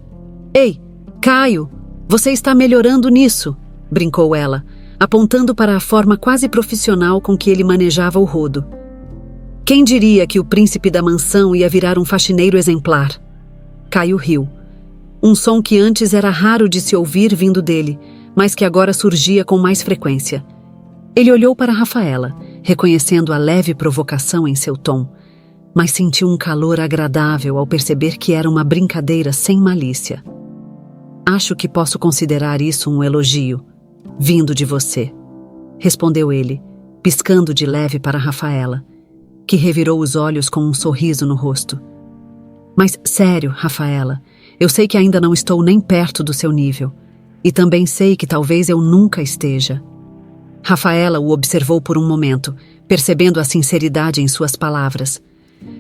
Ei, Caio, você está melhorando nisso, brincou ela, apontando para a forma quase profissional com que ele manejava o rodo. Quem diria que o príncipe da mansão ia virar um faxineiro exemplar? Caio riu. Um som que antes era raro de se ouvir vindo dele, mas que agora surgia com mais frequência. Ele olhou para Rafaela, reconhecendo a leve provocação em seu tom, mas sentiu um calor agradável ao perceber que era uma brincadeira sem malícia. Acho que posso considerar isso um elogio, vindo de você, respondeu ele, piscando de leve para Rafaela, que revirou os olhos com um sorriso no rosto. Mas sério, Rafaela, eu sei que ainda não estou nem perto do seu nível, e também sei que talvez eu nunca esteja. Rafaela o observou por um momento, percebendo a sinceridade em suas palavras.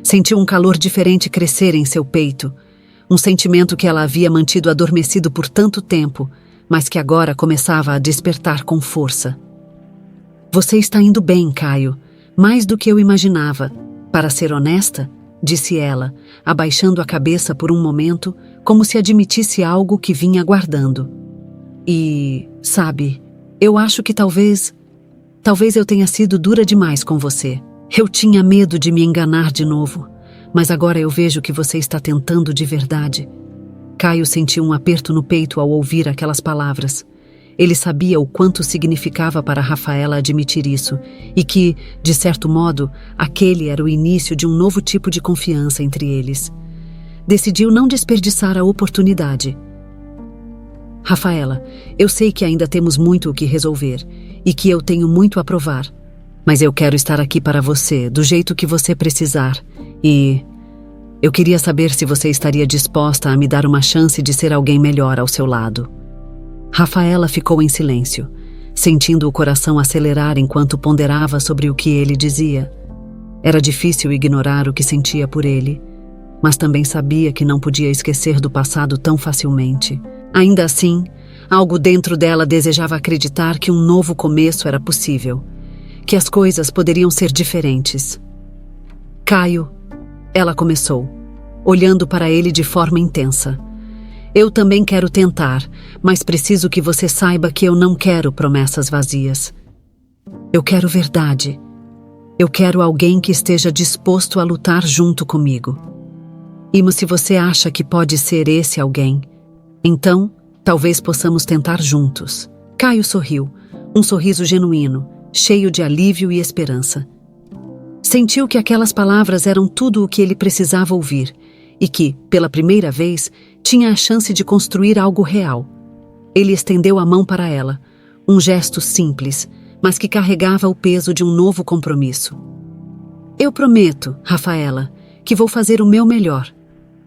Sentiu um calor diferente crescer em seu peito, um sentimento que ela havia mantido adormecido por tanto tempo, mas que agora começava a despertar com força. Você está indo bem, Caio, mais do que eu imaginava. Para ser honesta, disse ela, abaixando a cabeça por um momento, como se admitisse algo que vinha guardando. E, sabe, eu acho que talvez eu tenha sido dura demais com você. Eu tinha medo de me enganar de novo, mas agora eu vejo que você está tentando de verdade. Caio sentiu um aperto no peito ao ouvir aquelas palavras. Ele sabia o quanto significava para Rafaela admitir isso e que, de certo modo, aquele era o início de um novo tipo de confiança entre eles. Decidiu não desperdiçar a oportunidade. Rafaela, eu sei que ainda temos muito o que resolver e que eu tenho muito a provar, mas eu quero estar aqui para você, do jeito que você precisar, e eu queria saber se você estaria disposta a me dar uma chance de ser alguém melhor ao seu lado. Rafaela ficou em silêncio, sentindo o coração acelerar enquanto ponderava sobre o que ele dizia. Era difícil ignorar o que sentia por ele, mas também sabia que não podia esquecer do passado tão facilmente. Ainda assim, algo dentro dela desejava acreditar que um novo começo era possível, que as coisas poderiam ser diferentes. Caio, ela começou, olhando para ele de forma intensa. Eu também quero tentar, mas preciso que você saiba que eu não quero promessas vazias. Eu quero verdade. Eu quero alguém que esteja disposto a lutar junto comigo. E se você acha que pode ser esse alguém, então talvez possamos tentar juntos. Caio sorriu, um sorriso genuíno, cheio de alívio e esperança. Sentiu que aquelas palavras eram tudo o que ele precisava ouvir e que, pela primeira vez, tinha a chance de construir algo real. Ele estendeu a mão para ela, um gesto simples, mas que carregava o peso de um novo compromisso. Eu prometo, Rafaela, que vou fazer o meu melhor.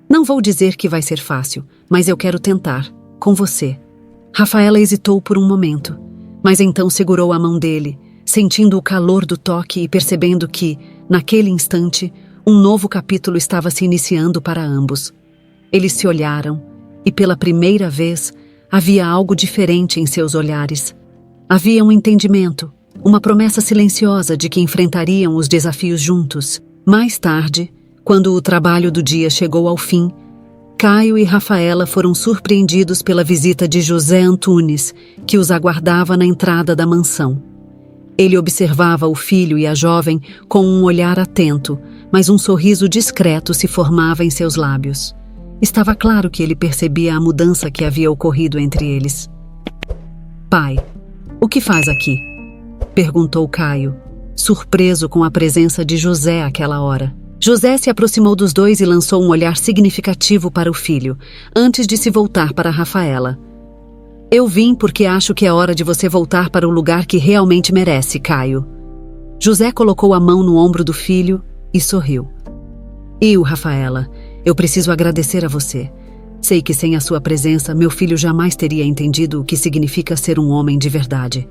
Não vou dizer que vai ser fácil, mas eu quero tentar, com você. Rafaela hesitou por um momento, mas então segurou a mão dele, sentindo o calor do toque e percebendo que, naquele instante, um novo capítulo estava se iniciando para ambos. Eles se olharam, e pela primeira vez, havia algo diferente em seus olhares. Havia um entendimento, uma promessa silenciosa de que enfrentariam os desafios juntos. Mais tarde, quando o trabalho do dia chegou ao fim, Caio e Rafaela foram surpreendidos pela visita de José Antunes, que os aguardava na entrada da mansão. Ele observava o filho e a jovem com um olhar atento, mas um sorriso discreto se formava em seus lábios. Estava claro que ele percebia a mudança que havia ocorrido entre eles. Pai, o que faz aqui? Perguntou Caio, surpreso com a presença de José àquela hora. José se aproximou dos dois e lançou um olhar significativo para o filho, antes de se voltar para Rafaela. Eu vim porque acho que é hora de você voltar para o lugar que realmente merece, Caio. José colocou a mão no ombro do filho e sorriu. Rafaela, eu preciso agradecer a você. Sei que sem a sua presença, meu filho jamais teria entendido o que significa ser um homem de verdade.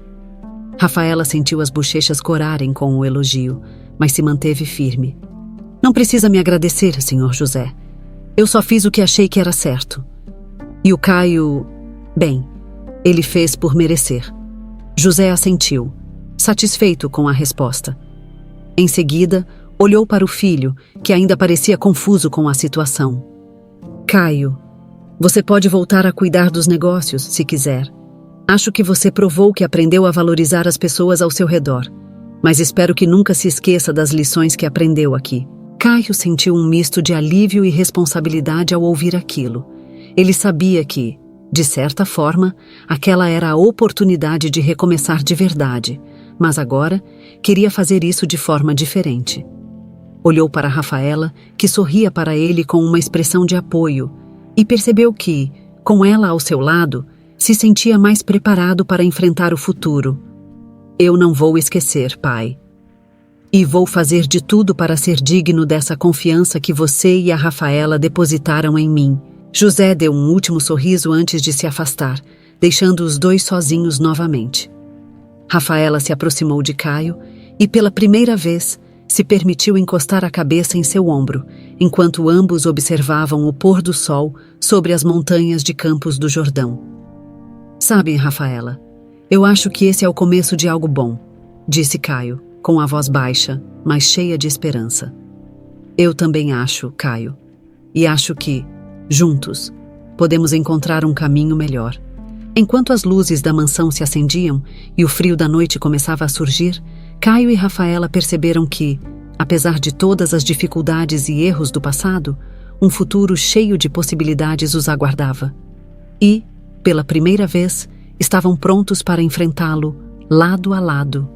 Rafaela sentiu as bochechas corarem com o elogio, mas se manteve firme. Não precisa me agradecer, senhor José. Eu só fiz o que achei que era certo. E o Caio... bem, ele fez por merecer. José assentiu, satisfeito com a resposta. Em seguida, olhou para o filho, que ainda parecia confuso com a situação. Caio, você pode voltar a cuidar dos negócios, se quiser. Acho que você provou que aprendeu a valorizar as pessoas ao seu redor, mas espero que nunca se esqueça das lições que aprendeu aqui. Caio sentiu um misto de alívio e responsabilidade ao ouvir aquilo. Ele sabia que, de certa forma, aquela era a oportunidade de recomeçar de verdade, mas agora queria fazer isso de forma diferente. Olhou para Rafaela, que sorria para ele com uma expressão de apoio, e percebeu que, com ela ao seu lado, se sentia mais preparado para enfrentar o futuro. Eu não vou esquecer, pai. E vou fazer de tudo para ser digno dessa confiança que você e a Rafaela depositaram em mim. José deu um último sorriso antes de se afastar, deixando os dois sozinhos novamente. Rafaela se aproximou de Caio e, pela primeira vez, se permitiu encostar a cabeça em seu ombro, enquanto ambos observavam o pôr do sol sobre as montanhas de Campos do Jordão. Sabe, Rafaela, eu acho que esse é o começo de algo bom, disse Caio, com a voz baixa, mas cheia de esperança. Eu também acho, Caio, e acho que, juntos, podemos encontrar um caminho melhor. Enquanto as luzes da mansão se acendiam e o frio da noite começava a surgir, Caio e Rafaela perceberam que, apesar de todas as dificuldades e erros do passado, um futuro cheio de possibilidades os aguardava. E, pela primeira vez, estavam prontos para enfrentá-lo, lado a lado,